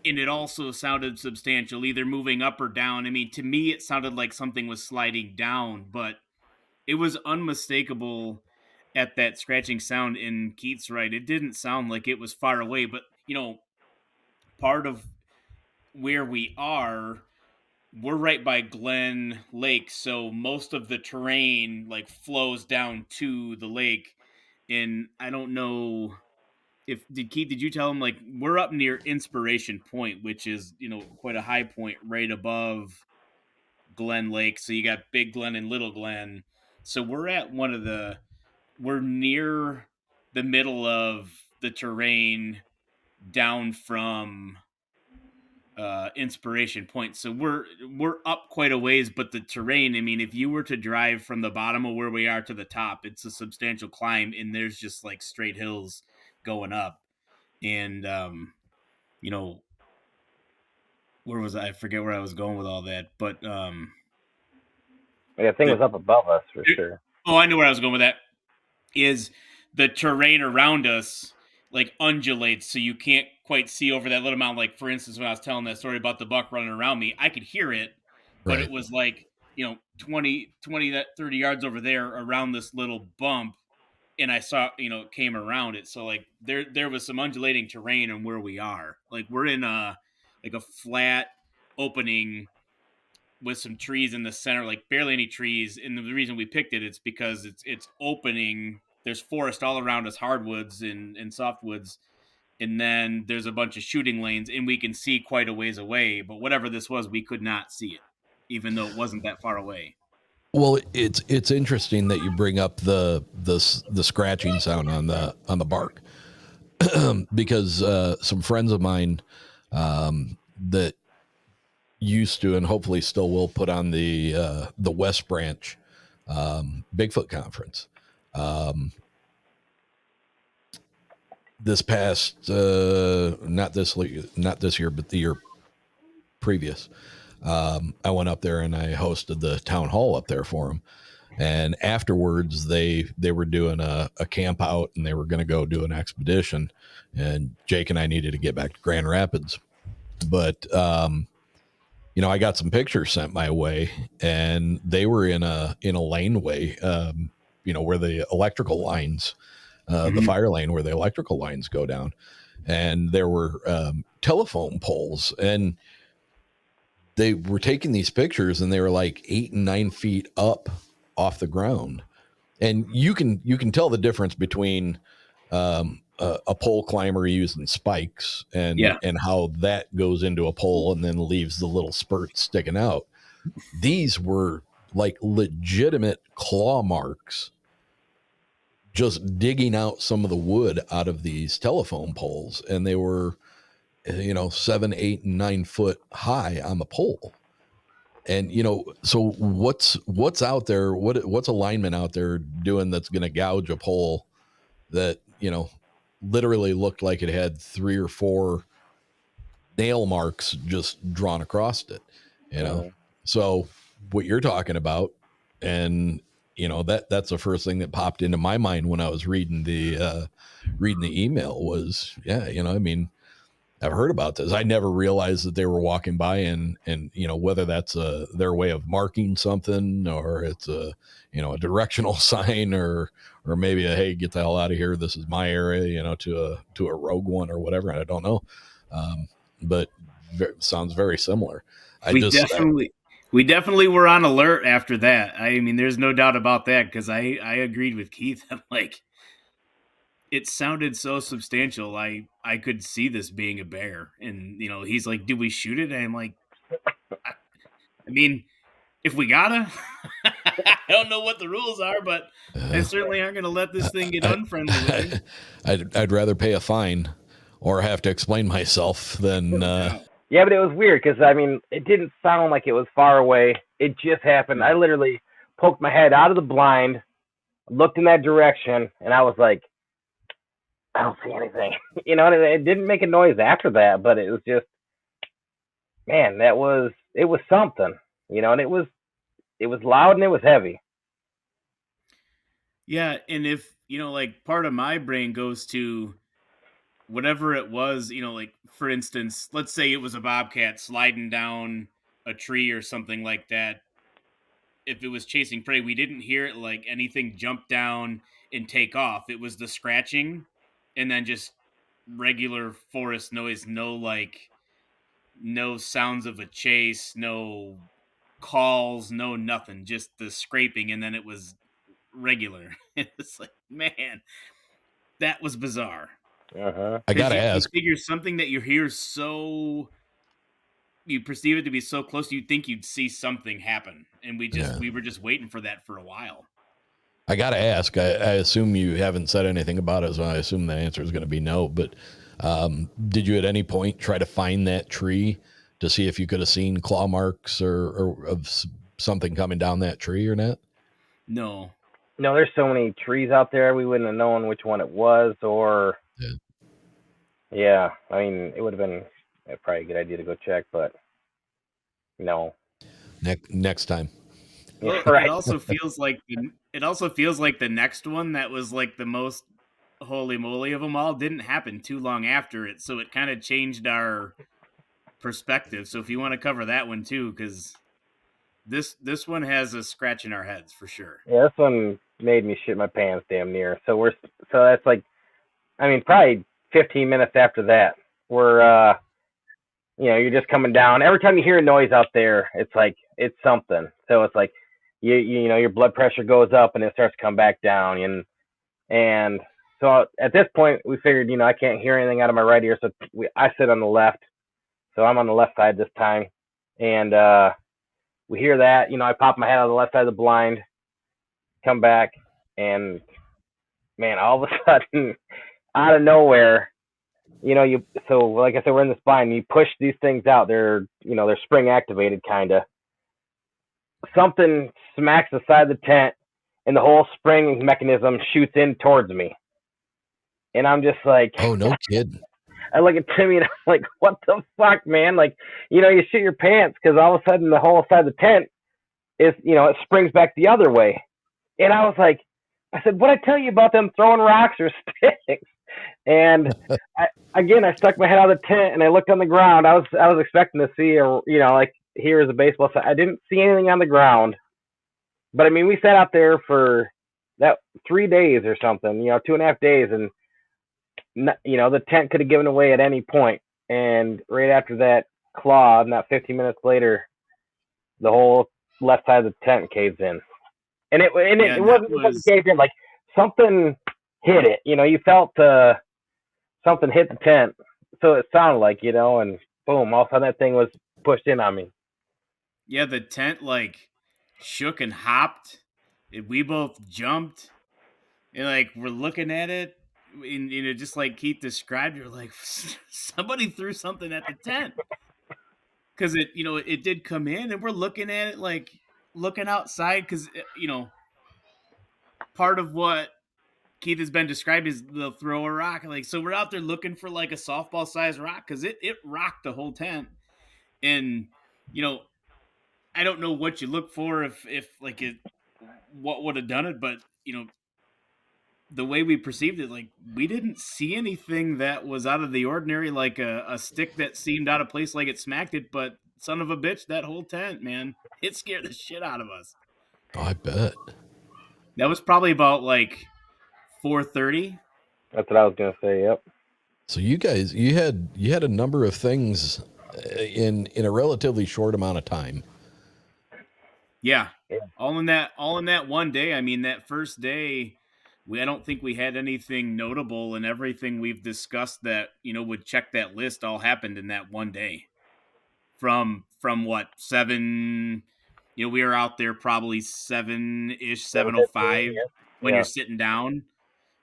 And it also sounded substantial, either moving up or down. I mean, to me, it sounded like something was sliding down, but it was unmistakable at that scratching sound. In Keith's right, it didn't sound like it was far away, but part of where we are, we're right by Glen Lake, so most of the terrain like flows down to the lake. And I don't know if Keith, did you tell him like we're up near Inspiration Point, which is quite a high point right above Glen Lake. So you got Big Glen and Little Glen. So we're near the middle of the terrain down from Inspiration Point. So we're up quite a ways, but the terrain, I mean, if you were to drive from the bottom of where we are to the top, it's a substantial climb, and there's just like straight hills going up. And where was I forget where I was going with all that, but yeah, the thing was up above us for sure. Oh, I know where I was going with that. Is the terrain around us like undulates, so you can't quite see over that little mountain. Like for instance, when I was telling that story about the buck running around me, I could hear it, but Right. it was like 20 30 yards over there around this little bump, and I saw it came around it. So like there was some undulating terrain on where we are. Like we're in a flat opening with some trees in the center, like barely any trees. And the reason we picked it's because it's opening. There's forest all around us, hardwoods and softwoods, and then there's a bunch of shooting lanes, and we can see quite a ways away. But whatever this was, we could not see it, even though it wasn't that far away. Well, it's interesting that you bring up the scratching sound on the bark because some friends of mine that used to and hopefully still will put on the West Branch Bigfoot conference. This past not this year, but the year previous, I went up there and I hosted the town hall up there for them. And afterwards, they were doing a camp out, and they were going to go do an expedition. And Jake and I needed to get back to Grand Rapids, but I got some pictures sent my way, and they were in a laneway, where the electrical lines, the fire lane where the electrical lines go down, and there were telephone poles, and they were taking these pictures, and they were like 8 and 9 feet up off the ground, and you can tell the difference between a pole climber using spikes and how that goes into a pole and then leaves the little spurt sticking out. these were like legitimate claw marks, just digging out some of the wood out of these telephone poles, and they were, 7, 8, and 9 foot high on the pole. And so what's out there? What's a lineman out there doing that's going to gouge a pole that literally looked like it had 3 or 4 nail marks just drawn across it? So what you're talking about, and that's the first thing that popped into my mind when I was reading the email was, I mean, I've heard about this. I never realized that they were walking by, and whether that's their way of marking something, or it's a directional sign, or maybe a, hey, get the hell out of here, this is my area, to a rogue one or whatever. I don't know, but sounds very similar. We definitely were on alert after that. I mean, there's no doubt about that, because I agreed with Keith. I'm like, it sounded so substantial. I could see this being a bear. And, he's like, "Do we shoot it?" And I'm like, I mean, if we gotta, I don't know what the rules are, but I certainly aren't going to let this thing get unfriendly with me. I'd rather pay a fine or have to explain myself than. Yeah, but it was weird because, I mean, it didn't sound like it was far away. It just happened. I literally poked my head out of the blind, looked in that direction, and I was like, I don't see anything. And it didn't make a noise after that, but it was just, man, it was something, and it was loud and it was heavy. Yeah, and if, like, part of my brain goes to whatever it was, like, for instance, let's say it was a bobcat sliding down a tree or something like that. If it was chasing prey, we didn't hear it like anything jump down and take off. It was the scratching and then just regular forest noise, no sounds of a chase, no calls, no nothing, just the scraping, and then it was regular. It's like, man, that was bizarre. I gotta ask. You figure something that you hear you perceive it to be so close, you'd think you'd see something happen, and we were just waiting for that for a while. I gotta ask. I assume you haven't said anything about it, so I assume the answer is going to be no. But did you at any point try to find that tree to see if you could have seen claw marks or of something coming down that tree or not? No, there's so many trees out there, we wouldn't have known which one it was, or I mean, it would have been probably a good idea to go check, but no. Next time. Well, right. It also feels like the next one that was like the most holy moly of them all didn't happen too long after it, so it kind of changed our perspective. So if you want to cover that one too, because this one has us scratching our heads for sure. Yeah, this one made me shit my pants damn near. So that's like, I mean, probably 15 minutes after that, we're you're just coming down. Every time you hear a noise out there, it's like it's something. So it's like your blood pressure goes up and it starts to come back down, and so at this point we figured, I can't hear anything out of my right ear, so I sit on the left, so I'm on the left side this time, and we hear that, I pop my head out of the left side of the blind, come back, and man, all of a sudden, out of nowhere, so like I said, we're in this blind, you push these things out, they're spring activated kind of. Something smacks the side of the tent, and the whole spring mechanism shoots in towards me. And I'm just like, oh, no kidding. I look at Timmy and I'm like, what the fuck, man? Like, you shit your pants because all of a sudden the whole side of the tent is, it springs back the other way. And I was like, I said, what'd I tell you about them throwing rocks or sticks? And I stuck my head out of the tent and I looked on the ground. I was expecting to see like here is a baseball set. I didn't see anything on the ground, but I mean, we sat out there for that 3 days or something, 2.5 days, and the tent could have given away at any point. And right after that claw, not 15 minutes later, the whole left side of the tent caves in, and it wasn't caved in, like something hit it. You felt something hit the tent, so it sounded like, and boom, all of a sudden that thing was pushed in on me. Yeah, the tent like shook and hopped, and we both jumped, and like we're looking at it, and just like Keith described, you're like, somebody threw something at the tent because it did come in, and we're looking at it like looking outside because part of what Keith has been described is they'll throw a rock, like so we're out there looking for like a softball sized rock because it rocked the whole tent, and you know I don't know what you look for if like it what would have done it, but the way we perceived it, like we didn't see anything that was out of the ordinary, like a stick that seemed out of place, like it smacked it. But son of a bitch, that whole tent, man, it scared the shit out of us. Oh, I bet. That was probably about like 4:30. That's what I was gonna say. Yep. So you guys, you had a number of things in a relatively short amount of time. Yeah, all in that one day. I mean, that first day, I don't think we had anything notable, and everything we've discussed that would check that list all happened in that one day. From what 7? We were out there probably 7-ish, 7:05 Yep. when Yeah. you're sitting down,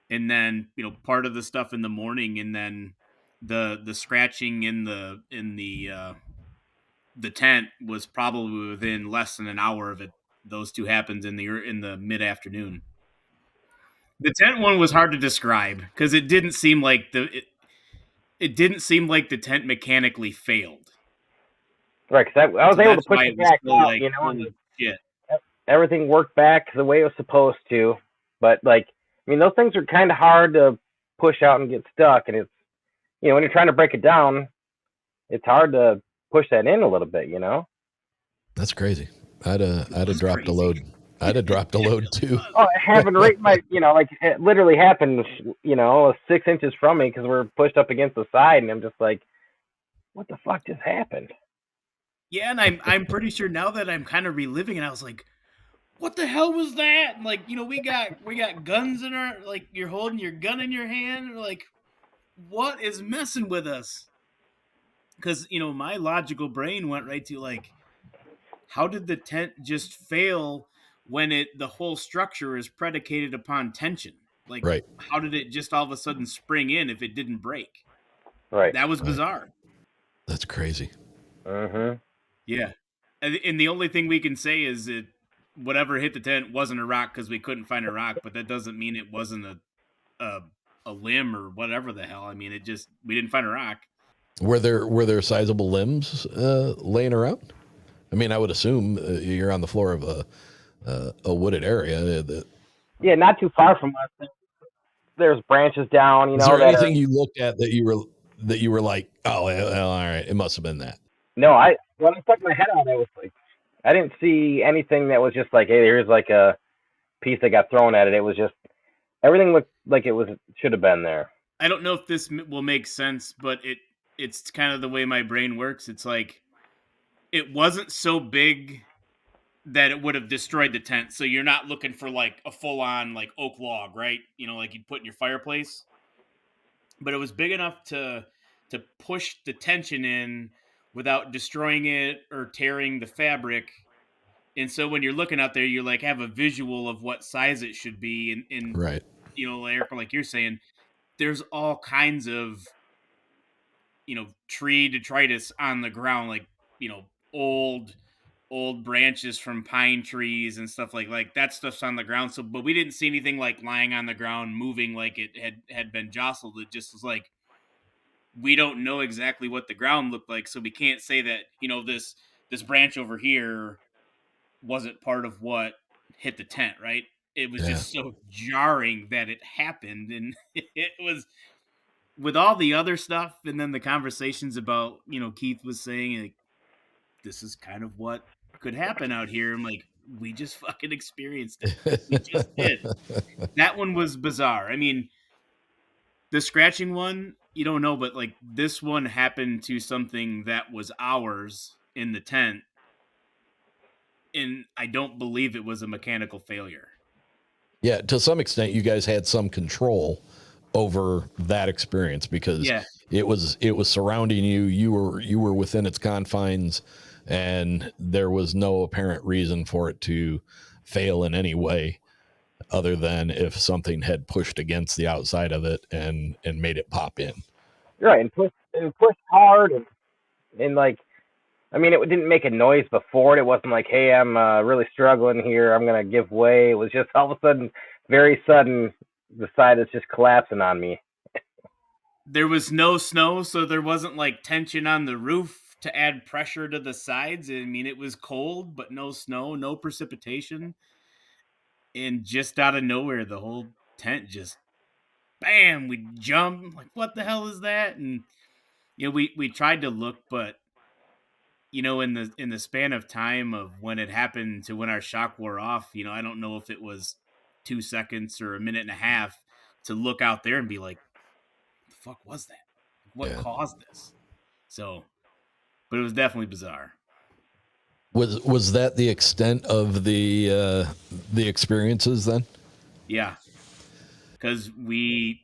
and then part of the stuff in the morning, and then the scratching in the tent was probably within less than an hour of it. Those two happened in the mid afternoon. The tent one was hard to describe because it didn't seem like it didn't seem like the tent mechanically failed. Right, because I was able to push it back out, like, holy shit. Everything worked back the way it was supposed to. But like, I mean, those things are kind of hard to push out and get stuck, and it's when you're trying to break it down, it's hard to push that in a little bit. That's crazy. I'd have dropped a load. I'd have dropped a load too. Oh, it happened right, like it literally happened, 6 inches from me because we're pushed up against the side, and I'm just like, what the fuck just happened? Yeah, and I'm pretty sure now that I'm kind of reliving it, I was like, what the hell was that? And like, we got guns in our, like, you're holding your gun in your hand, and like, what is messing with us? Because my logical brain went right to like, how did the tent just fail when the whole structure is predicated upon tension? Like, right. How did it just all of a sudden spring in if it didn't break? Right. That was bizarre. That's crazy. Yeah. And the only thing we can say is that whatever hit the tent wasn't a rock because we couldn't find a rock, but that doesn't mean it wasn't a limb or whatever the hell. I mean, we didn't find a rock. Were there sizable limbs laying around? I mean, I would assume you're on the floor of a wooded area. Yeah, not too far from us. There's branches down. Is there anything you looked at that you were like, oh, well, all right, it must have been that? No, when I stuck my head out, I was like, I didn't see anything that was just like, hey, here's like a piece that got thrown at it. It was just everything looked like it should have been there. I don't know if this will make sense, but it's kind of the way my brain works. It's like it wasn't so big that it would have destroyed the tent. So you're not looking for like a full on like oak log, right? Like you'd put in your fireplace. But it was big enough to push the tension in without destroying it or tearing the fabric. And so when you're looking out there, you like have a visual of what size it should be. And right. Eric, like you're saying, there's all kinds of, tree detritus on the ground, like, old branches from pine trees and stuff like that stuff's on the ground. So, but we didn't see anything like lying on the ground, moving like it had been jostled. It just was like, we don't know exactly what the ground looked like. So we can't say that, this branch over here wasn't part of what hit the tent. Right. It was just so jarring that it happened. And it was with all the other stuff. And then the conversations about, Keith was saying, like, this is kind of what could happen out here. I'm like, we just fucking experienced it. We just did. That one was bizarre. I mean, the scratching one, you don't know, but like this one happened to something that was ours in the tent. And I don't believe it was a mechanical failure. Yeah, to some extent, you guys had some control over that experience because it was surrounding you. You were within its confines. and there was no apparent reason for it to fail in any way other than if something had pushed against the outside of it and made it pop in. Right, and pushed hard, and like, I mean, it didn't make a noise before. It wasn't like, hey, I'm really struggling here, I'm gonna give way. It was just all of a sudden, very sudden, the side is just collapsing on me. There was no snow, so there wasn't like tension on the roof to add pressure to the sides. I mean, it was cold, but no snow, no precipitation. And just out of nowhere, the whole tent just bam, we jumped. Like, what the hell is that? And we tried to look, but in the span of time of when it happened to when our shock wore off, I don't know if it was 2 seconds or a minute and a half to look out there and be like, what the fuck was that? What caused this? So, but it was definitely bizarre. Was that the extent of the experiences then? Yeah, because we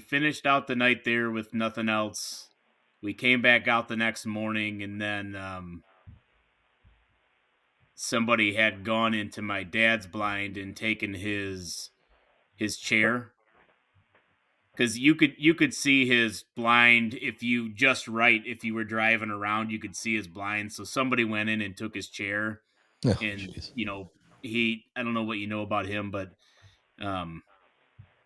finished out the night there with nothing else. We came back out the next morning, and then somebody had gone into my dad's blind and taken his chair, because you could see his blind if you were driving around, you could see his blind. So somebody went in and took his chair, and Geez. I don't know what you know about him, but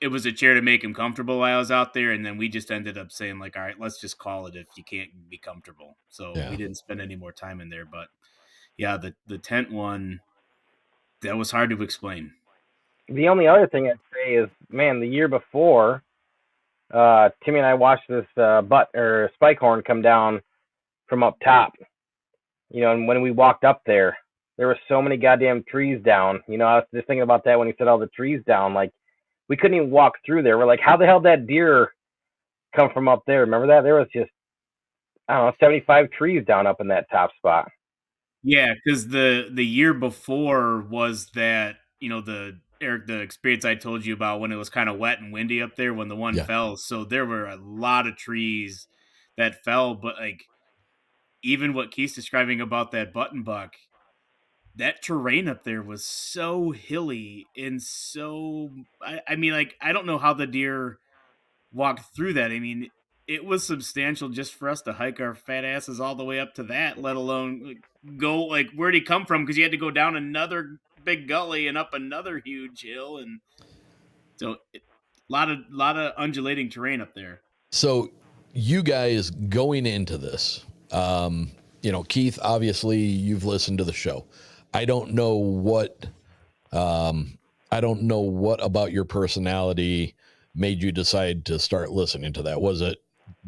it was a chair to make him comfortable while I was out there, and then we just ended up saying like, all right, let's just call it if you can't be comfortable. So we didn't spend any more time in there. But yeah, the tent one, that was hard to explain. The only other thing I'd say is, man, the year before, Timmy and I watched this spike horn come down from up top. And when we walked up there were so many goddamn trees down. I was just thinking about that when he said all the trees down. Like, we couldn't even walk through there. We're like, how the hell did that deer come from up there? Remember that? There was just, I don't know, 75 trees down up in that top spot. Yeah, because the year before was that, the experience I told you about when it was kind of wet and windy up there when the one fell. So there were a lot of trees that fell, but like even what Keith's describing about that button buck, that terrain up there was so hilly and so I mean, like, I don't know how the deer walked through that. I mean, it was substantial just for us to hike our fat asses all the way up to that, let alone go, like, where'd he come from? Because you had to go down another big gully and up another huge hill, and so a lot of undulating terrain up there. So you guys going into this, Keith, obviously you've listened to the show. I don't know what about your personality made you decide to start listening to that.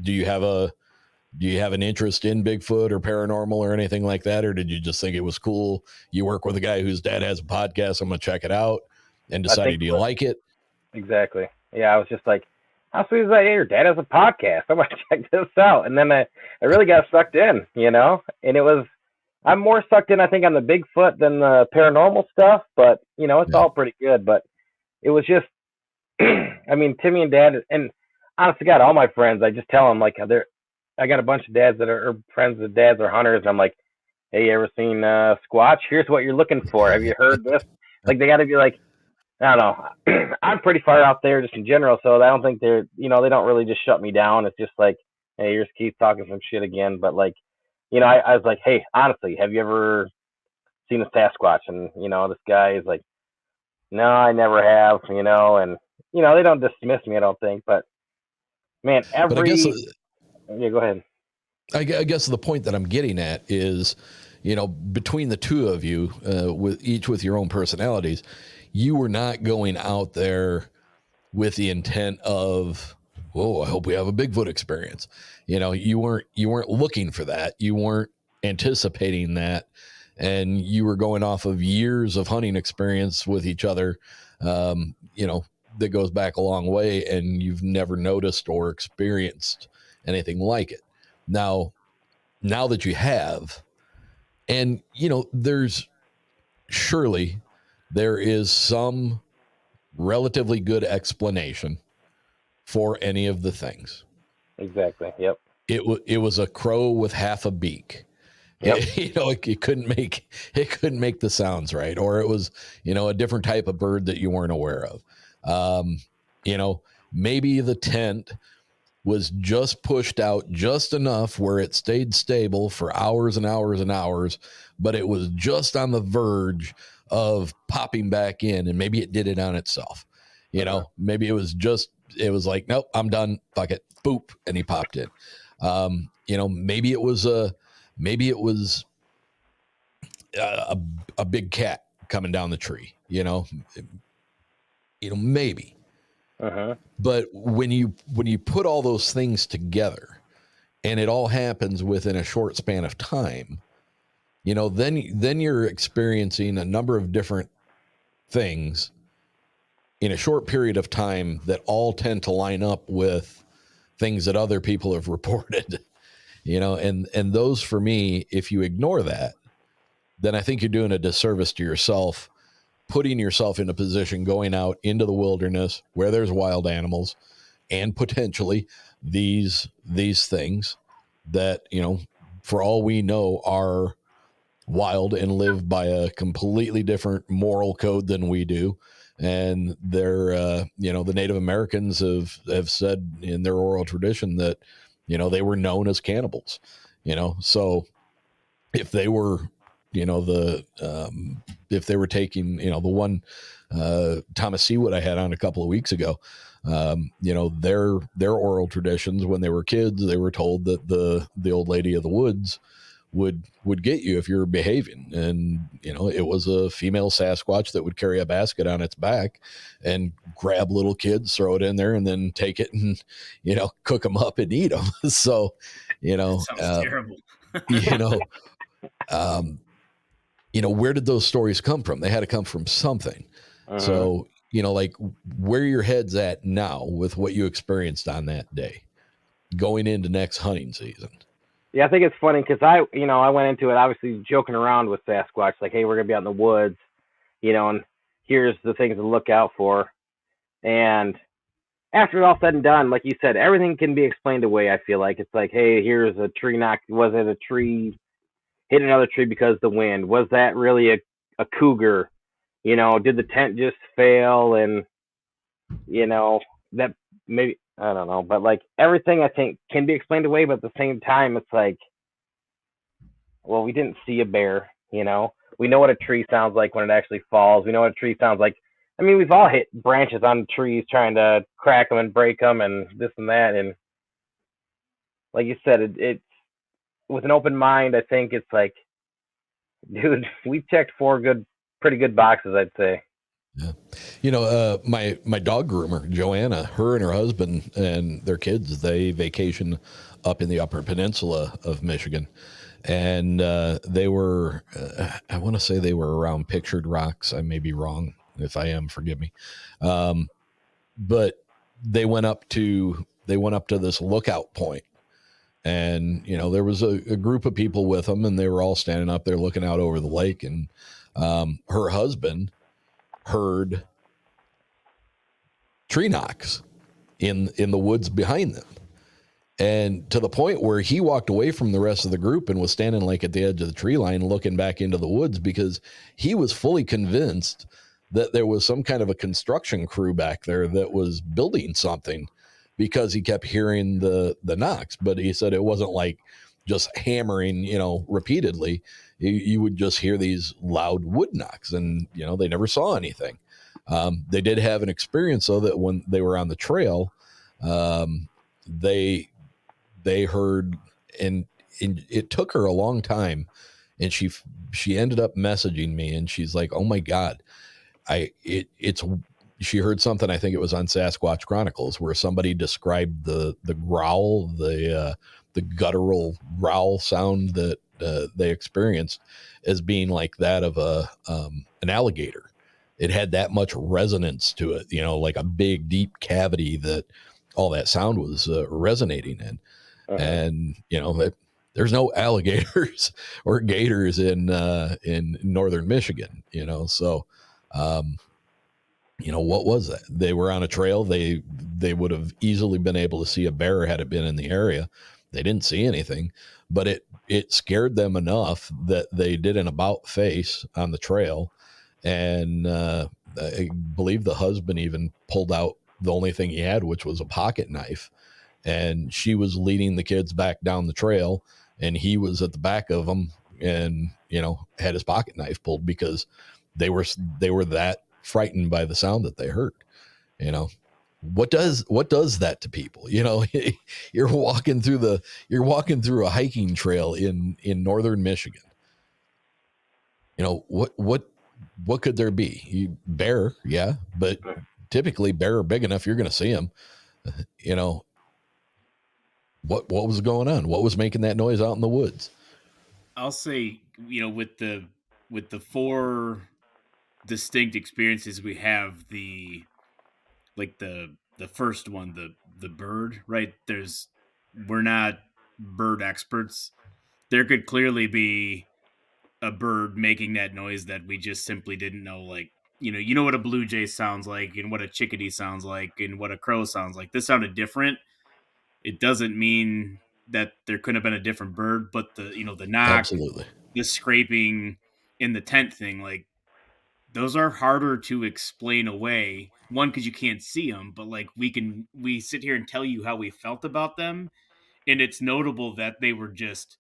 Do you have an interest in Bigfoot or paranormal or anything like that? Or did you just think it was cool? You work with a guy whose dad has a podcast, I'm going to check it out, and decided, do you like it? Exactly. Yeah. I was just like, how sweet is that? Hey, your dad has a podcast, I'm going to check this out. And then I really got sucked in, and I'm more sucked in, I think, on the Bigfoot than the paranormal stuff, but it's all pretty good. But it was just, I mean, Timmy and Dad, and honest to God, all my friends, I just tell them, like, I got a bunch of dads that are friends of dads or hunters, and I'm like, hey, you ever seen Squatch? Here's what you're looking for. Have you heard this? Like, they got to be like, I don't know. I'm pretty far out there just in general, so I don't think they don't really just shut me down. It's just like, hey, here's Keith talking some shit again. But like, I was like, hey, honestly, have you ever seen a Sasquatch? And this guy is like, no, I never have. And they don't dismiss me, I don't think. But man, yeah, go ahead. I guess the point that I'm getting at is, between the two of you, with your own personalities, you were not going out there with the intent of, oh, I hope we have a Bigfoot experience. You weren't looking for that. You weren't anticipating that. And you were going off of years of hunting experience with each other, that goes back a long way, and you've never noticed or experienced anything like it. Now that you have, and there is some relatively good explanation for any of the things. Exactly. Yep. It was a crow with half a beak, Yep. It couldn't make the sounds right, or it was, a different type of bird that you weren't aware of. Maybe the tent was just pushed out just enough where it stayed stable for hours and hours and hours, but it was just on the verge of popping back in, and maybe it did it on itself. Maybe it was like, nope, I'm done. Fuck it. Boop. And he popped in. Maybe it was a big cat coming down the tree, maybe. But when you put all those things together and it all happens within a short span of time, then you're experiencing a number of different things in a short period of time that all tend to line up with things that other people have reported, and those, for me, if you ignore that, then I think you're doing a disservice to yourself, putting yourself in a position going out into the wilderness where there's wild animals and potentially these things that, for all we know, are wild and live by a completely different moral code than we do. And they're, the Native Americans have said in their oral tradition that, they were known as cannibals, so if they were, if they were taking, the one Thomas Seawood I had on a couple of weeks ago, their oral traditions, when they were kids, they were told that the old lady of the woods would get you if you were behaving. And, it was a female Sasquatch that would carry a basket on its back and grab little kids, throw it in there, and then take it and, cook them up and eat them. So, That sounds terrible. Where did those stories come from? They had to come from something. So, like where your head's at now with what you experienced on that day going into next hunting season. Yeah, I think it's funny because I went into it obviously joking around with Sasquatch, like, hey, we're going to be out in the woods, and here's the things to look out for. And after it's all said and done, like you said, everything can be explained away, I feel like. It's like, hey, here's a tree knock. Was it a tree hit another tree because of the wind? Was that really a cougar? Did the tent just fail? And, that maybe, I don't know. But, like, everything I think can be explained away, but at the same time, it's like, well, we didn't see a bear, We know what a tree sounds like when it actually falls. We know what a tree sounds like. I mean, we've all hit branches on trees trying to crack them and break them and this and that. And like you said, it's with an open mind, I think it's like, dude, we checked pretty good boxes, I'd say. Yeah. My dog groomer, Joanna, her and her husband and their kids, they vacation up in the Upper Peninsula of Michigan. And they were, I want to say they were around Pictured Rocks. I may be wrong. If I am, forgive me. But they went up to this lookout point. And, there was a group of people with them, and they were all standing up there looking out over the lake. And her husband heard tree knocks in the woods behind them. And to the point where he walked away from the rest of the group and was standing like at the edge of the tree line looking back into the woods because he was fully convinced that there was some kind of a construction crew back there that was building something because he kept hearing the knocks. But he said it wasn't like just hammering, repeatedly. You would just hear these loud wood knocks, and, they never saw anything. They did have an experience, though, that when they were on the trail, they heard, and it took her a long time, and she ended up messaging me, and she's like, "Oh my God, she heard something. I think it was on Sasquatch Chronicles where somebody described the growl, the guttural growl sound that they experienced as being like that of an alligator. It had that much resonance to it, like a big, deep cavity that all that sound was resonating in. And, there's no alligators or gators in northern Michigan, so, what was that? They were on a trail. They would have easily been able to see a bear had it been in the area. They didn't see anything, but it scared them enough that they did an about face on the trail. And I believe the husband even pulled out the only thing he had, which was a pocket knife. And she was leading the kids back down the trail, and he was at the back of them, and had his pocket knife pulled because they were that frightened by the sound that they heard. What does that to people? You're walking through a hiking trail in northern Michigan. What could there be? Bear, yeah, but typically bear are big enough, you're going to see them. What was going on? What was making that noise out in the woods? I'll say, with the 4 distinct experiences we have, the first one, the bird, right? We're not bird experts. There could clearly be a bird making that noise that we just simply didn't know. Like, you know what a blue jay sounds like, and what a chickadee sounds like, and what a crow sounds like. This sounded different. It doesn't mean that there couldn't have been a different bird, but the knock, Absolutely, the scraping, in the tent thing, like, those are harder to explain away. One, because you can't see them, but like we sit here and tell you how we felt about them, and it's notable that they were just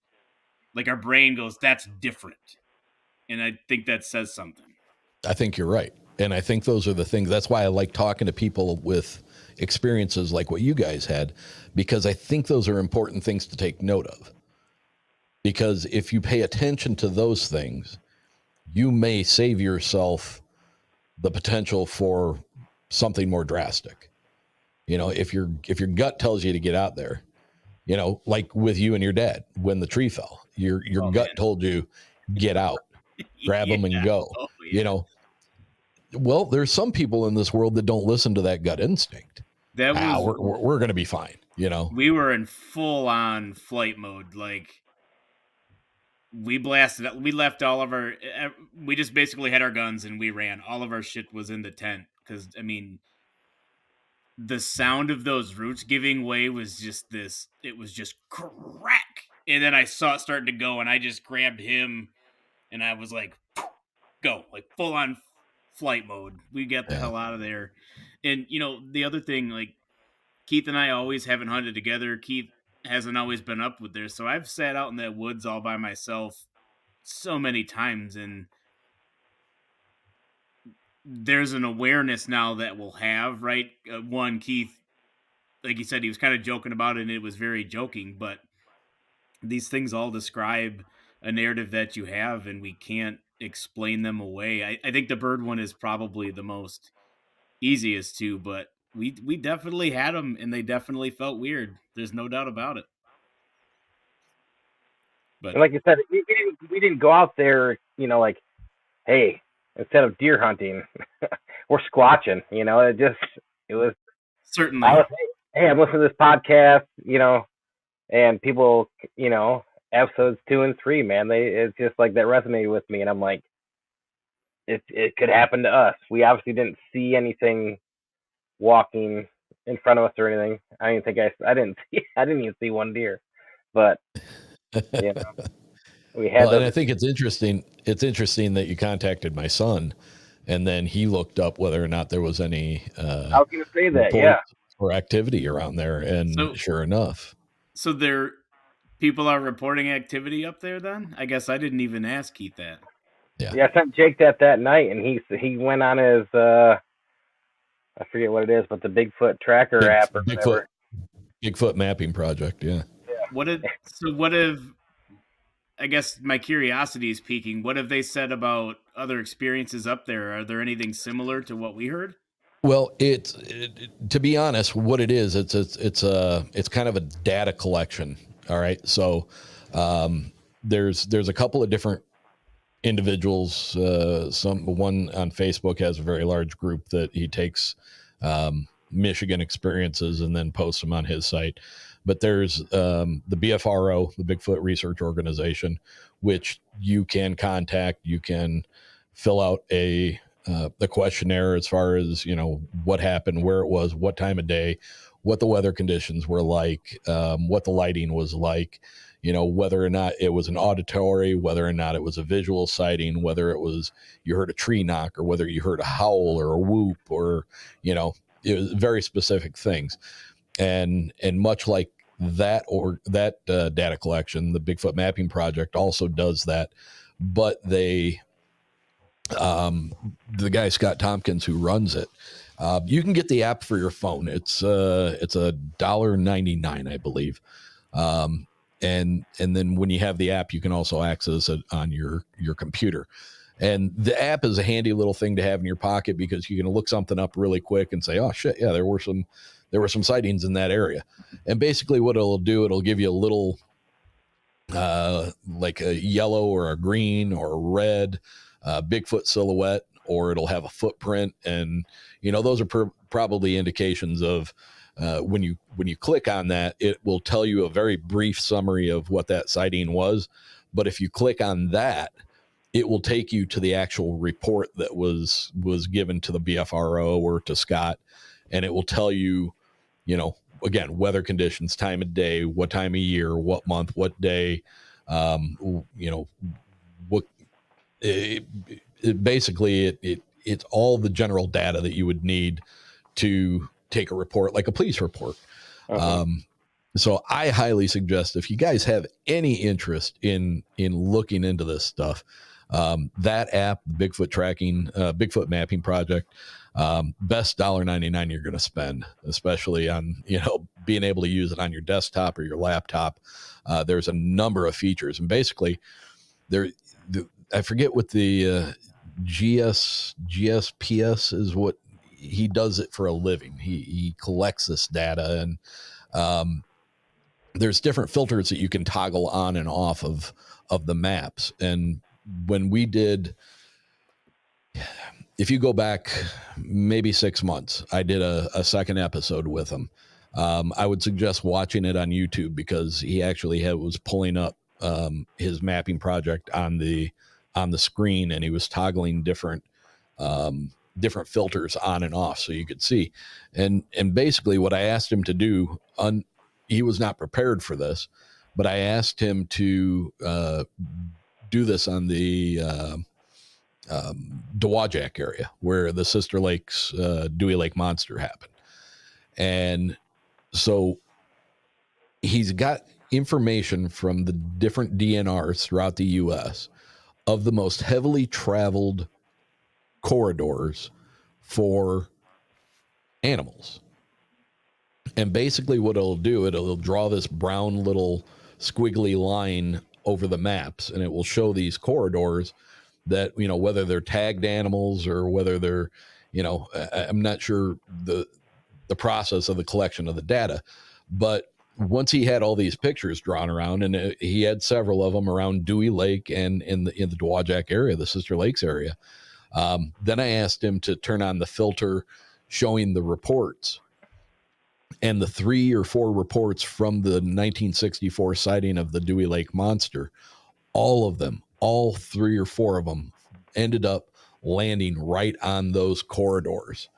like, our brain goes, "That's different," and I think that says something. I think you're right, and I think those are the things. That's why I like talking to people with experiences like what you guys had, because I think those are important things to take note of. Because if you pay attention to those things, you may save yourself the potential for something more drastic. If your gut tells you to get out there, like with you and your dad, when the tree fell, your gut told you, get out, grab them and go. Oh, yeah. Well, there's some people in this world that don't listen to that gut instinct. That was we're going to be fine. We were in full on flight mode. Like, we blasted. We left all of our. We just basically had our guns and we ran. All of our shit was in the tent because, I mean, the sound of those roots giving way was just this. It was just crack, and then I saw it starting to go, and I just grabbed him, and I was like, go, like, full on flight mode. We got the hell out of there. And the other thing, like, Keith and I always haven't hunted together. Keith hasn't always been up with there, so I've sat out in that woods all by myself so many times, and there's an awareness now that we'll have, right? One, Keith, like you said, he was kind of joking about it, and it was very joking, but these things all describe a narrative that you have, and we can't explain them away. I think the bird one is probably the most easiest to, but we definitely had them, and they definitely felt weird. There's no doubt about it. But and like you said, we didn't go out there, like, hey, instead of deer hunting, we're squatching. It was certainly. Hey, I'm listening to this podcast, and people, episodes 2 and 3, man, it's just like that resonated with me, and I'm like, it could happen to us. We obviously didn't see anything walking in front of us or anything. I didn't even see one deer, but we had. Well, and I think it's interesting. It's interesting that you contacted my son, and then he looked up whether or not there was any. I was going to say that, yeah, or activity around there, and sure enough. So people are reporting activity up there. Then I guess I didn't even ask Keith that. Yeah, I sent Jake that night, and he went on his I forget what it is, but the Bigfoot tracker app or whatever. Bigfoot mapping project, yeah. What if I guess my curiosity is piquing. What have they said about other experiences up there? Are there anything similar to what we heard? Well, to be honest, what it is, it's kind of a data collection. All right, so there's a couple of different individuals. One on Facebook has a very large group that he takes Michigan experiences and then posts them on his site. But there's the BFRO, the Bigfoot Research Organization, which you can contact. You can fill out the questionnaire as far as what happened, where it was, what time of day, what the weather conditions were like, what the lighting was like, whether or not it was an auditory, whether or not it was a visual sighting, whether it was you heard a tree knock or whether you heard a howl or a whoop or, it was very specific things. And much like that data collection, the Bigfoot Mapping Project also does that, but the guy Scott Tompkins who runs it, you can get the app for your phone. It's $1.99, I believe. And then when you have the app, you can also access it on your computer. And the app is a handy little thing to have in your pocket because you can look something up really quick and say, oh shit, yeah, there were some sightings in that area. And basically what it'll do, it'll give you a little like a yellow or a green or a red Bigfoot silhouette, or it'll have a footprint. And, those are probably indications of when you click on that, it will tell you a very brief summary of what that sighting was. But if you click on that, it will take you to the actual report that was given to the BFRO or to Scott. And it will tell you, again, weather conditions, time of day, what time of year, what month, what day, what it's all the general data that you would need to take a report, like a police report. Uh-huh. So I highly suggest, if you guys have any interest in looking into this stuff, that app, Bigfoot Mapping Project, best $1.99 you're going to spend, especially on, being able to use it on your desktop or your laptop. There's a number of features, and basically I forget what the GSPS is, what he does it for a living. He collects this data, and there's different filters that you can toggle on and off of the maps. And when we did, if you go back maybe 6 months, I did a second episode with him. I would suggest watching it on YouTube because he actually was pulling up his mapping project on the screen, and he was toggling different filters on and off so you could see. And basically what I asked him to do, he was not prepared for this, but I asked him to do this on the Dowagiac area where the Sister Lakes Dewey Lake monster happened. And so he's got information from the different DNRs throughout the U.S. of the most heavily traveled corridors for animals. And basically what it'll do, it'll draw this brown little squiggly line over the maps, and it will show these corridors that, whether they're tagged animals or whether they're, I'm not sure the process of the collection of the data. But once he had all these pictures drawn around, and he had several of them around Dewey Lake and in the Dowagiac area, the Sister Lakes area, then I asked him to turn on the filter showing the reports. And the 3 or 4 reports from the 1964 sighting of the Dewey Lake monster, all of them, all 3 or 4 of them, ended up landing right on those corridors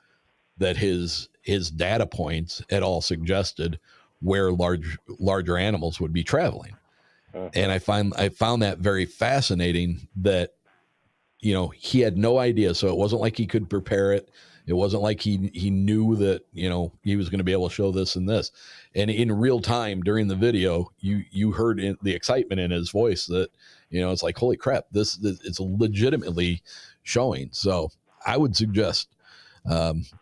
that his data points had all suggested where larger animals would be traveling. Uh-huh. And I found that very fascinating that, he had no idea. So it wasn't like he could prepare it. It wasn't like he knew that, he was going to be able to show this and this. And in real time during the video, you heard the excitement in his voice that, it's like, holy crap, this it's legitimately showing. So I would suggest, as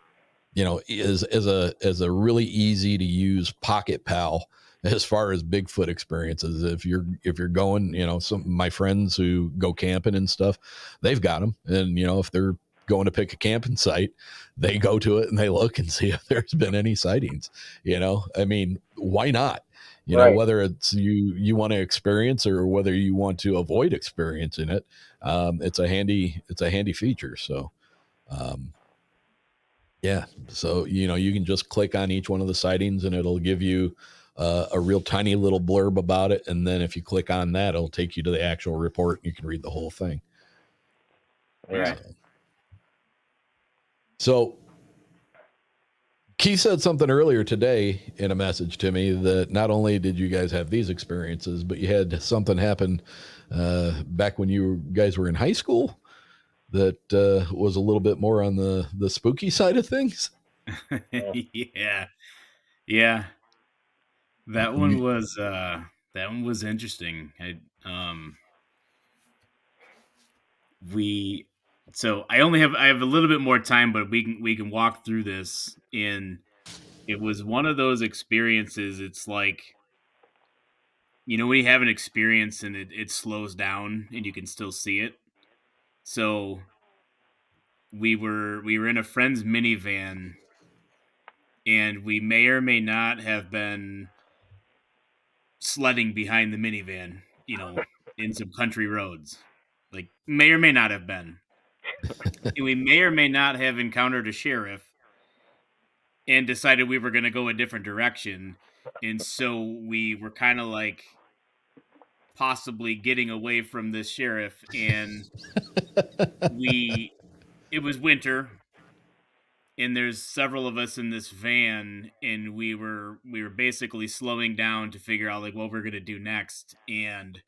a really easy to use pocket pal as far as Bigfoot experiences. If you're going, some of my friends who go camping and stuff, they've got them. And, if they're going to pick a camping site, they go to it and they look and see if there's been any sightings. I mean, why not? Right. Whether it's you want to experience or whether you want to avoid experiencing it, it's a handy feature. So, yeah. So, you can just click on each one of the sightings and it'll give you a real tiny little blurb about it. And then if you click on that, it'll take you to the actual report and you can read the whole thing. Yeah. So Keith said something earlier today in a message to me that not only did you guys have these experiences, but you had something happen back when you guys were in high school that was a little bit more on the spooky side of things. Yeah. Yeah. That one was interesting. We so I have a little bit more time, but we can walk through this. And it was one of those experiences. It's like, when you have an experience and it slows down and you can still see it. So we were in a friend's minivan, and we may or may not have been sledding behind the minivan, in some country roads. Like, may or may not have been. And we may or may not have encountered a sheriff and decided we were going to go a different direction. And so we were kind of like possibly getting away from this sheriff. And it was winter, and there's several of us in this van, and we were basically slowing down to figure out like what we're going to do next. And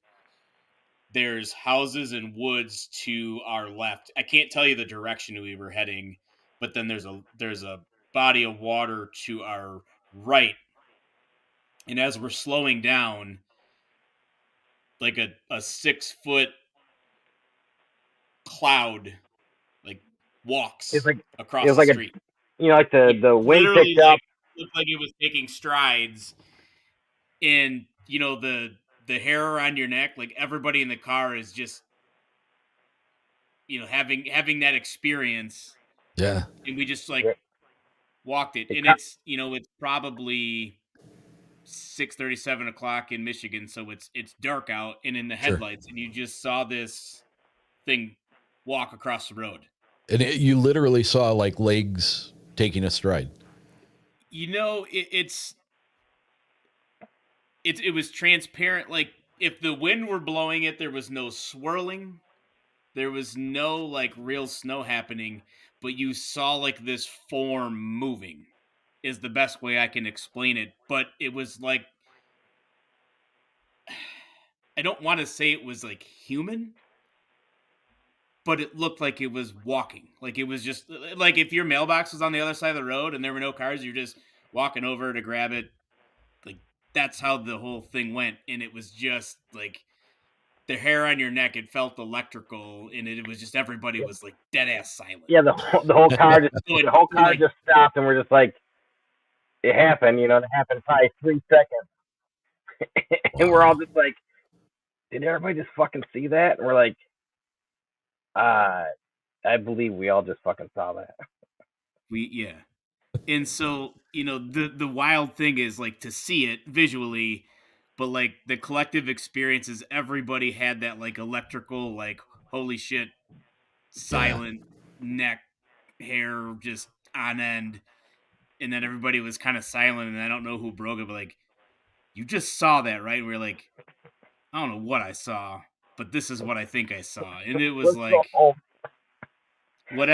there's houses and woods to our left. I can't tell you the direction we were heading, but then there's a body of water to our right. And as we're slowing down, like a 6-foot cloud like It's walks like it across was the like street. like the wind Literally, picked up. like, looked like it was taking strides. And the hair on your neck, like everybody in the car is just having that experience. Yeah. And we just like Yeah, walked it. it And cut, it's probably 6:30, 7 o'clock in Michigan, so it's dark out and in the Sure. headlights, and you just saw this thing walk across the road. And you literally saw like legs taking a stride. It was transparent. Like, if the wind were blowing it, there was no swirling. There was no like real snow happening, but you saw like this form moving is the best way I can explain it. But it was like, I don't want to say it was like human, but it looked like it was walking. Like, it was just like if your mailbox was on the other side of the road and there were no cars, you're just walking over to grab it. Like, that's how the whole thing went. And it was just like the hair on your neck, it felt electrical, and it was just everybody was like dead ass silent. yeah, the whole car just stopped, and we're just like, it happened. It happened probably 3 seconds, and we're all just like, did everybody just fucking see that? And we're like, I believe we all just fucking saw that. Yeah. And so, the wild thing is like to see it visually, but like the collective experience is everybody had that like electrical, like, holy shit, silent neck hair just on end. And then everybody was kind of silent, and I don't know who broke it, but like, you just saw that, right? And we're like, I don't know what I saw, but this is what I think I saw. And it was Let's go like, home.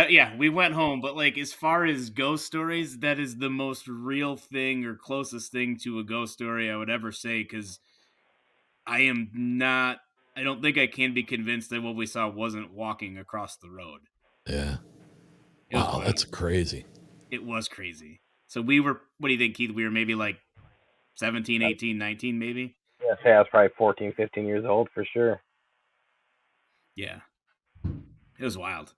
yeah, we went home. But like, as far as ghost stories, that is the most real thing or closest thing to a ghost story I would ever say, because I don't think I can be convinced that what we saw wasn't walking across the road. Yeah. It was Wow, wild. that's crazy. It was crazy. So we were, what do you think, Keith? We were maybe like 17, 18, 19 maybe? Yeah, say I was probably 14, 15 years old for sure. Yeah. It was wild.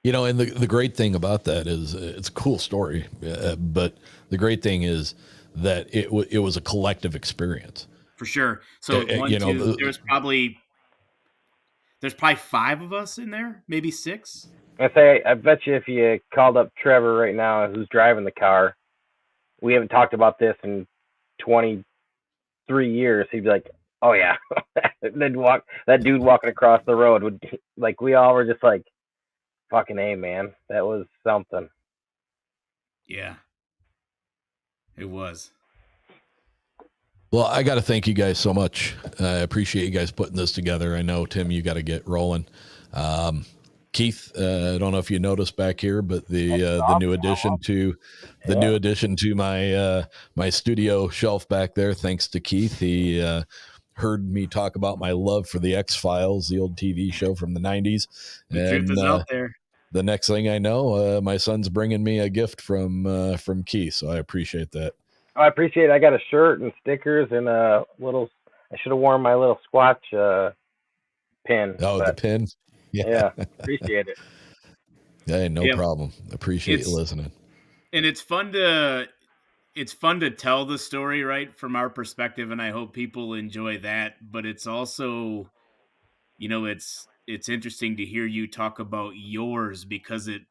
And the great thing about that is it's a cool story, but the great thing is that it was a collective experience. For sure. So there's probably 5 of us in there, maybe 6. I bet you if you called up Trevor right now, who's driving the car, we haven't talked about this in 23 years, he'd be like, oh yeah, that dude walking across the road would, like, we all were just like, fucking A, man, that was something. Yeah, it was. Well, I got to thank you guys so much. I appreciate you guys putting this together. I know, Tim, you got to get rolling. Keith, I don't know if you noticed back here, but the new addition to my studio shelf back there, thanks to Keith. He heard me talk about my love for the X-Files, the old TV show from the 90s. The truth is out there. The next thing I know, my son's bringing me a gift from Keith, so I appreciate that. I appreciate it. I got a shirt and stickers and a little. I should have worn my little Squatch pin. The pin. Yeah, appreciate it. Hey, no problem. Appreciate you listening. And it's fun to tell the story, right, from our perspective, and I hope people enjoy that. But it's also, it's interesting to hear you talk about yours, because it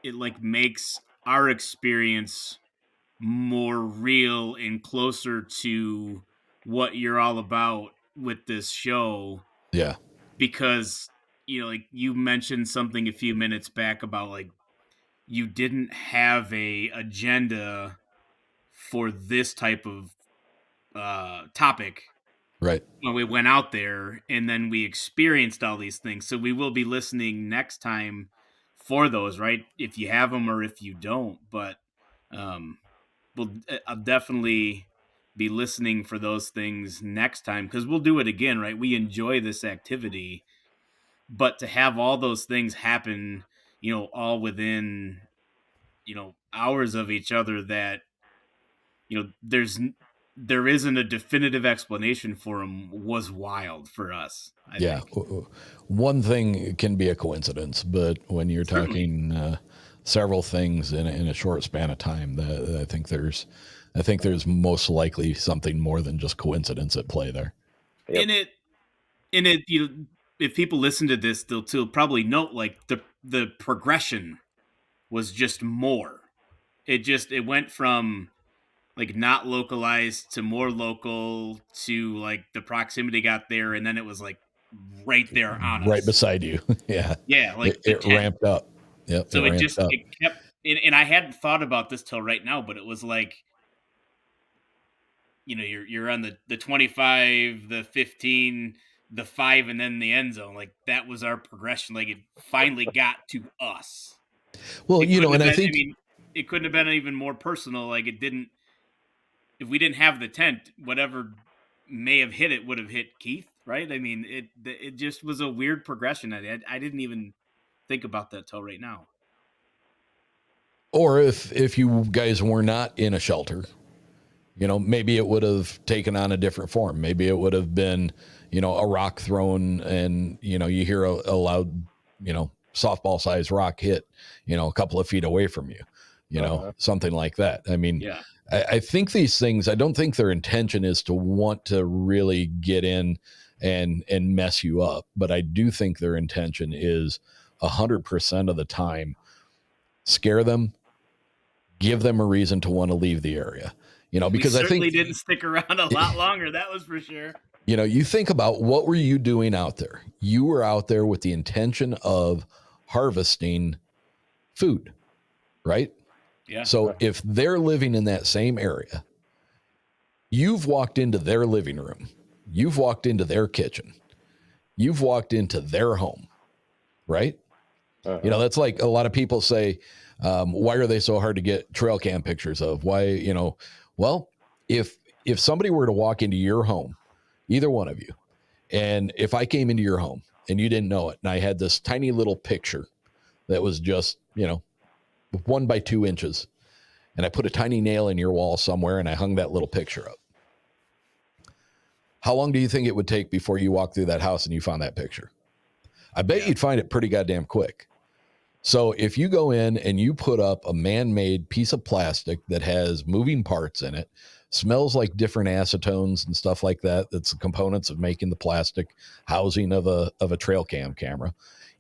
like makes our experience more real and closer to what you're all about with this show. Yeah. Because, like you mentioned something a few minutes back about like you didn't have a agenda for this type of topic. Right. When we went out there and then we experienced all these things. So we will be listening next time for those, right? If you have them or if you don't, but I'll definitely be listening for those things next time, because we'll do it again, right? We enjoy this activity, but to have all those things happen, all within, hours of each other, that, there isn't a definitive explanation for them, was wild for us. I think. One thing can be a coincidence, but when you're talking several things in a short span of time, I think there's most likely something more than just coincidence at play there. Yep. In it, if people listen to this, they'll probably note like the progression was just more. It went from like not localized to more local, to like the proximity got there, and then it was like right there on us, right beside you. Yeah. Like it ramped up. Yep. So it kept, and I hadn't thought about this till right now, but it was like, you're on the 25, the 15, the 5, and then the end zone. Like that was our progression. Like it finally got to us. Well, and I think it couldn't have been even more personal. Like it didn't. If we didn't have the tent, whatever may have hit it would have hit Keith, right? I mean, it just was a weird progression. I didn't even think about that till right now. Or if you guys were not in a shelter, maybe it would have taken on a different form. Maybe it would have been, a rock thrown, and, you hear a loud, softball sized rock hit, a couple of feet away from you, something like that. I mean, yeah. I think these things, I don't think their intention is to want to really get in and mess you up, but I do think their intention is 100% of the time, scare them, give them a reason to want to leave the area, because I think didn't stick around a lot longer. That was for sure. You think about, what were you doing out there? You were out there with the intention of harvesting food, right? Yeah. So if they're living in that same area, you've walked into their living room, you've walked into their kitchen, you've walked into their home, right? That's like a lot of people say, why are they so hard to get trail cam pictures of? Why, well, if somebody were to walk into your home, either one of you, and if I came into your home and you didn't know it, and I had this tiny little picture that was just, 1 by 2 inches, and I put a tiny nail in your wall somewhere and I hung that little picture up, how long do you think it would take before you walked through that house and you found that picture? I bet you'd find it pretty goddamn quick. So if you go in and you put up a man-made piece of plastic that has moving parts in it, smells like different acetones and stuff like that, that's the components of making the plastic housing of a trail cam camera.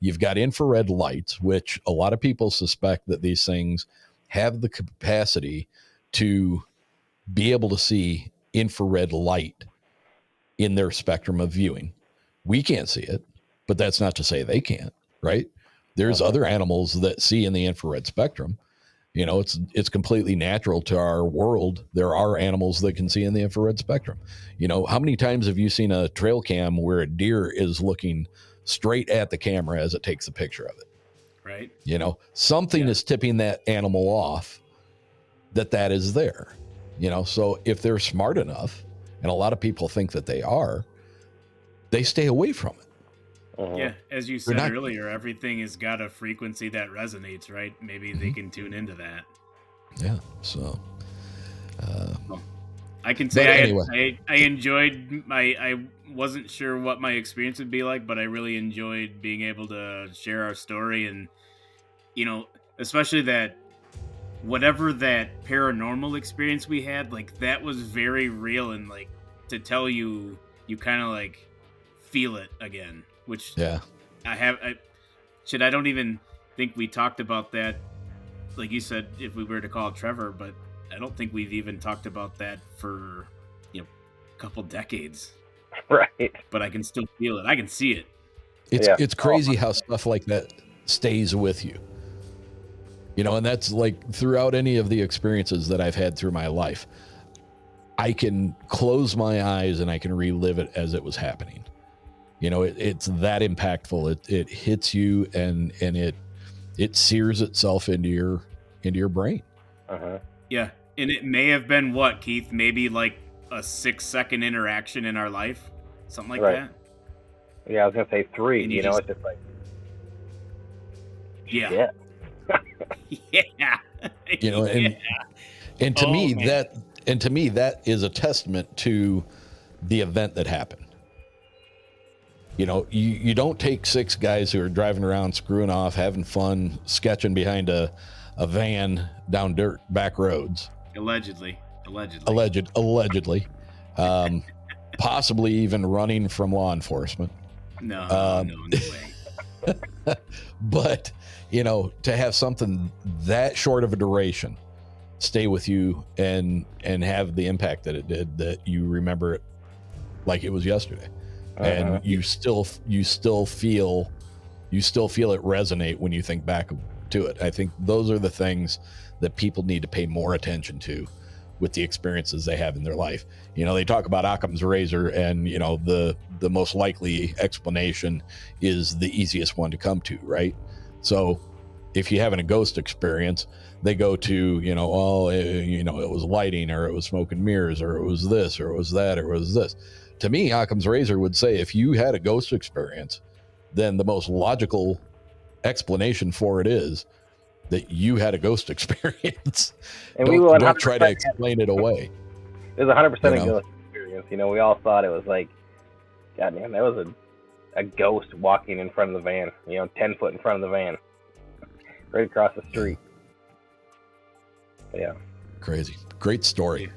You've got infrared lights, which a lot of people suspect that these things have the capacity to be able to see infrared light in their spectrum of viewing. We can't see it, but that's not to say they can't, right? There's other animals that see in the infrared spectrum. It's completely natural to our world. There are animals that can see in the infrared spectrum. How many times have you seen a trail cam where a deer is looking straight at the camera as it takes a picture of it. Right. You know, something is tipping that animal off that is there. You know, so if they're smart enough, and a lot of people think that they are, they stay away from it. Yeah, as you said earlier, everything has got a frequency that resonates, right? Maybe they can tune into that. Yeah, so well, I can say I enjoyed I wasn't sure what my experience would be like, but I really enjoyed being able to share our story, and you know, especially that whatever that paranormal experience we had, like that was very real, and like to tell you kind of like feel it again, which I don't even think we talked about that, like you said, if we were to call Trevor, but I don't think we've even talked about that for a couple decades, right? But I can still feel it. I can see it. It's crazy how stuff like that stays with you. You know, and that's like throughout any of the experiences that I've had through my life, I can close my eyes and I can relive it as it was happening. You know, it's that impactful. It hits you and it sears itself into your brain. Yeah, and it may have been what, Keith? Maybe like a 6-second interaction in our life, something like that. Yeah, I was gonna say 3. You know, it's just like yeah. You know, and to me that is a testament to the event that happened. You know, you don't take 6 guys who are driving around, screwing off, having fun, sketching behind a van down dirt back roads. Allegedly. Possibly even running from law enforcement. No way. But, you know, to have something that short of a duration stay with you and have the impact that it did, that you remember it like it was yesterday. And you still feel it resonate when you think back to it. I think those are the things that people need to pay more attention to with the experiences they have in their life. You know, they talk about Occam's razor, and you know, the most likely explanation is the easiest one to come to, right? So if you're having a ghost experience, they go to, you know, it was lighting, or it was smoke and mirrors, or it was this, or it was that, or it was this. To me, Occam's razor would say if you had a ghost experience, then the most logical explanation for it is that you had a ghost experience. And don't try to explain it away. It was 100% a ghost experience. You know, we all thought it was like, God damn, that was a ghost walking in front of the van. You know, 10 foot in front of the van, right across the street. Yeah. Crazy. Great story.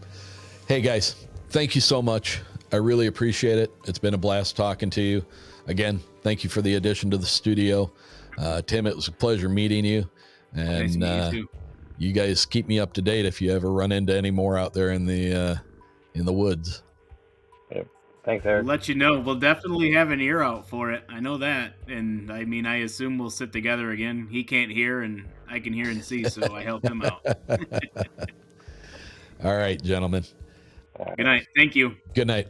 Hey guys, thank you so much. I really appreciate it. It's been a blast talking to you. Again, thank you for the addition to the studio. Tim, it was a pleasure meeting you. And nice to meet you too. You guys keep me up to date if you ever run into any more out there in the woods. Yep. Thanks, Eric. We'll let you know. We'll definitely have an ear out for it. I know that. And I mean, I assume we'll sit together again. He can't hear and I can hear and see, so I help him out. All right, gentlemen. Good night. Thank you. Good night.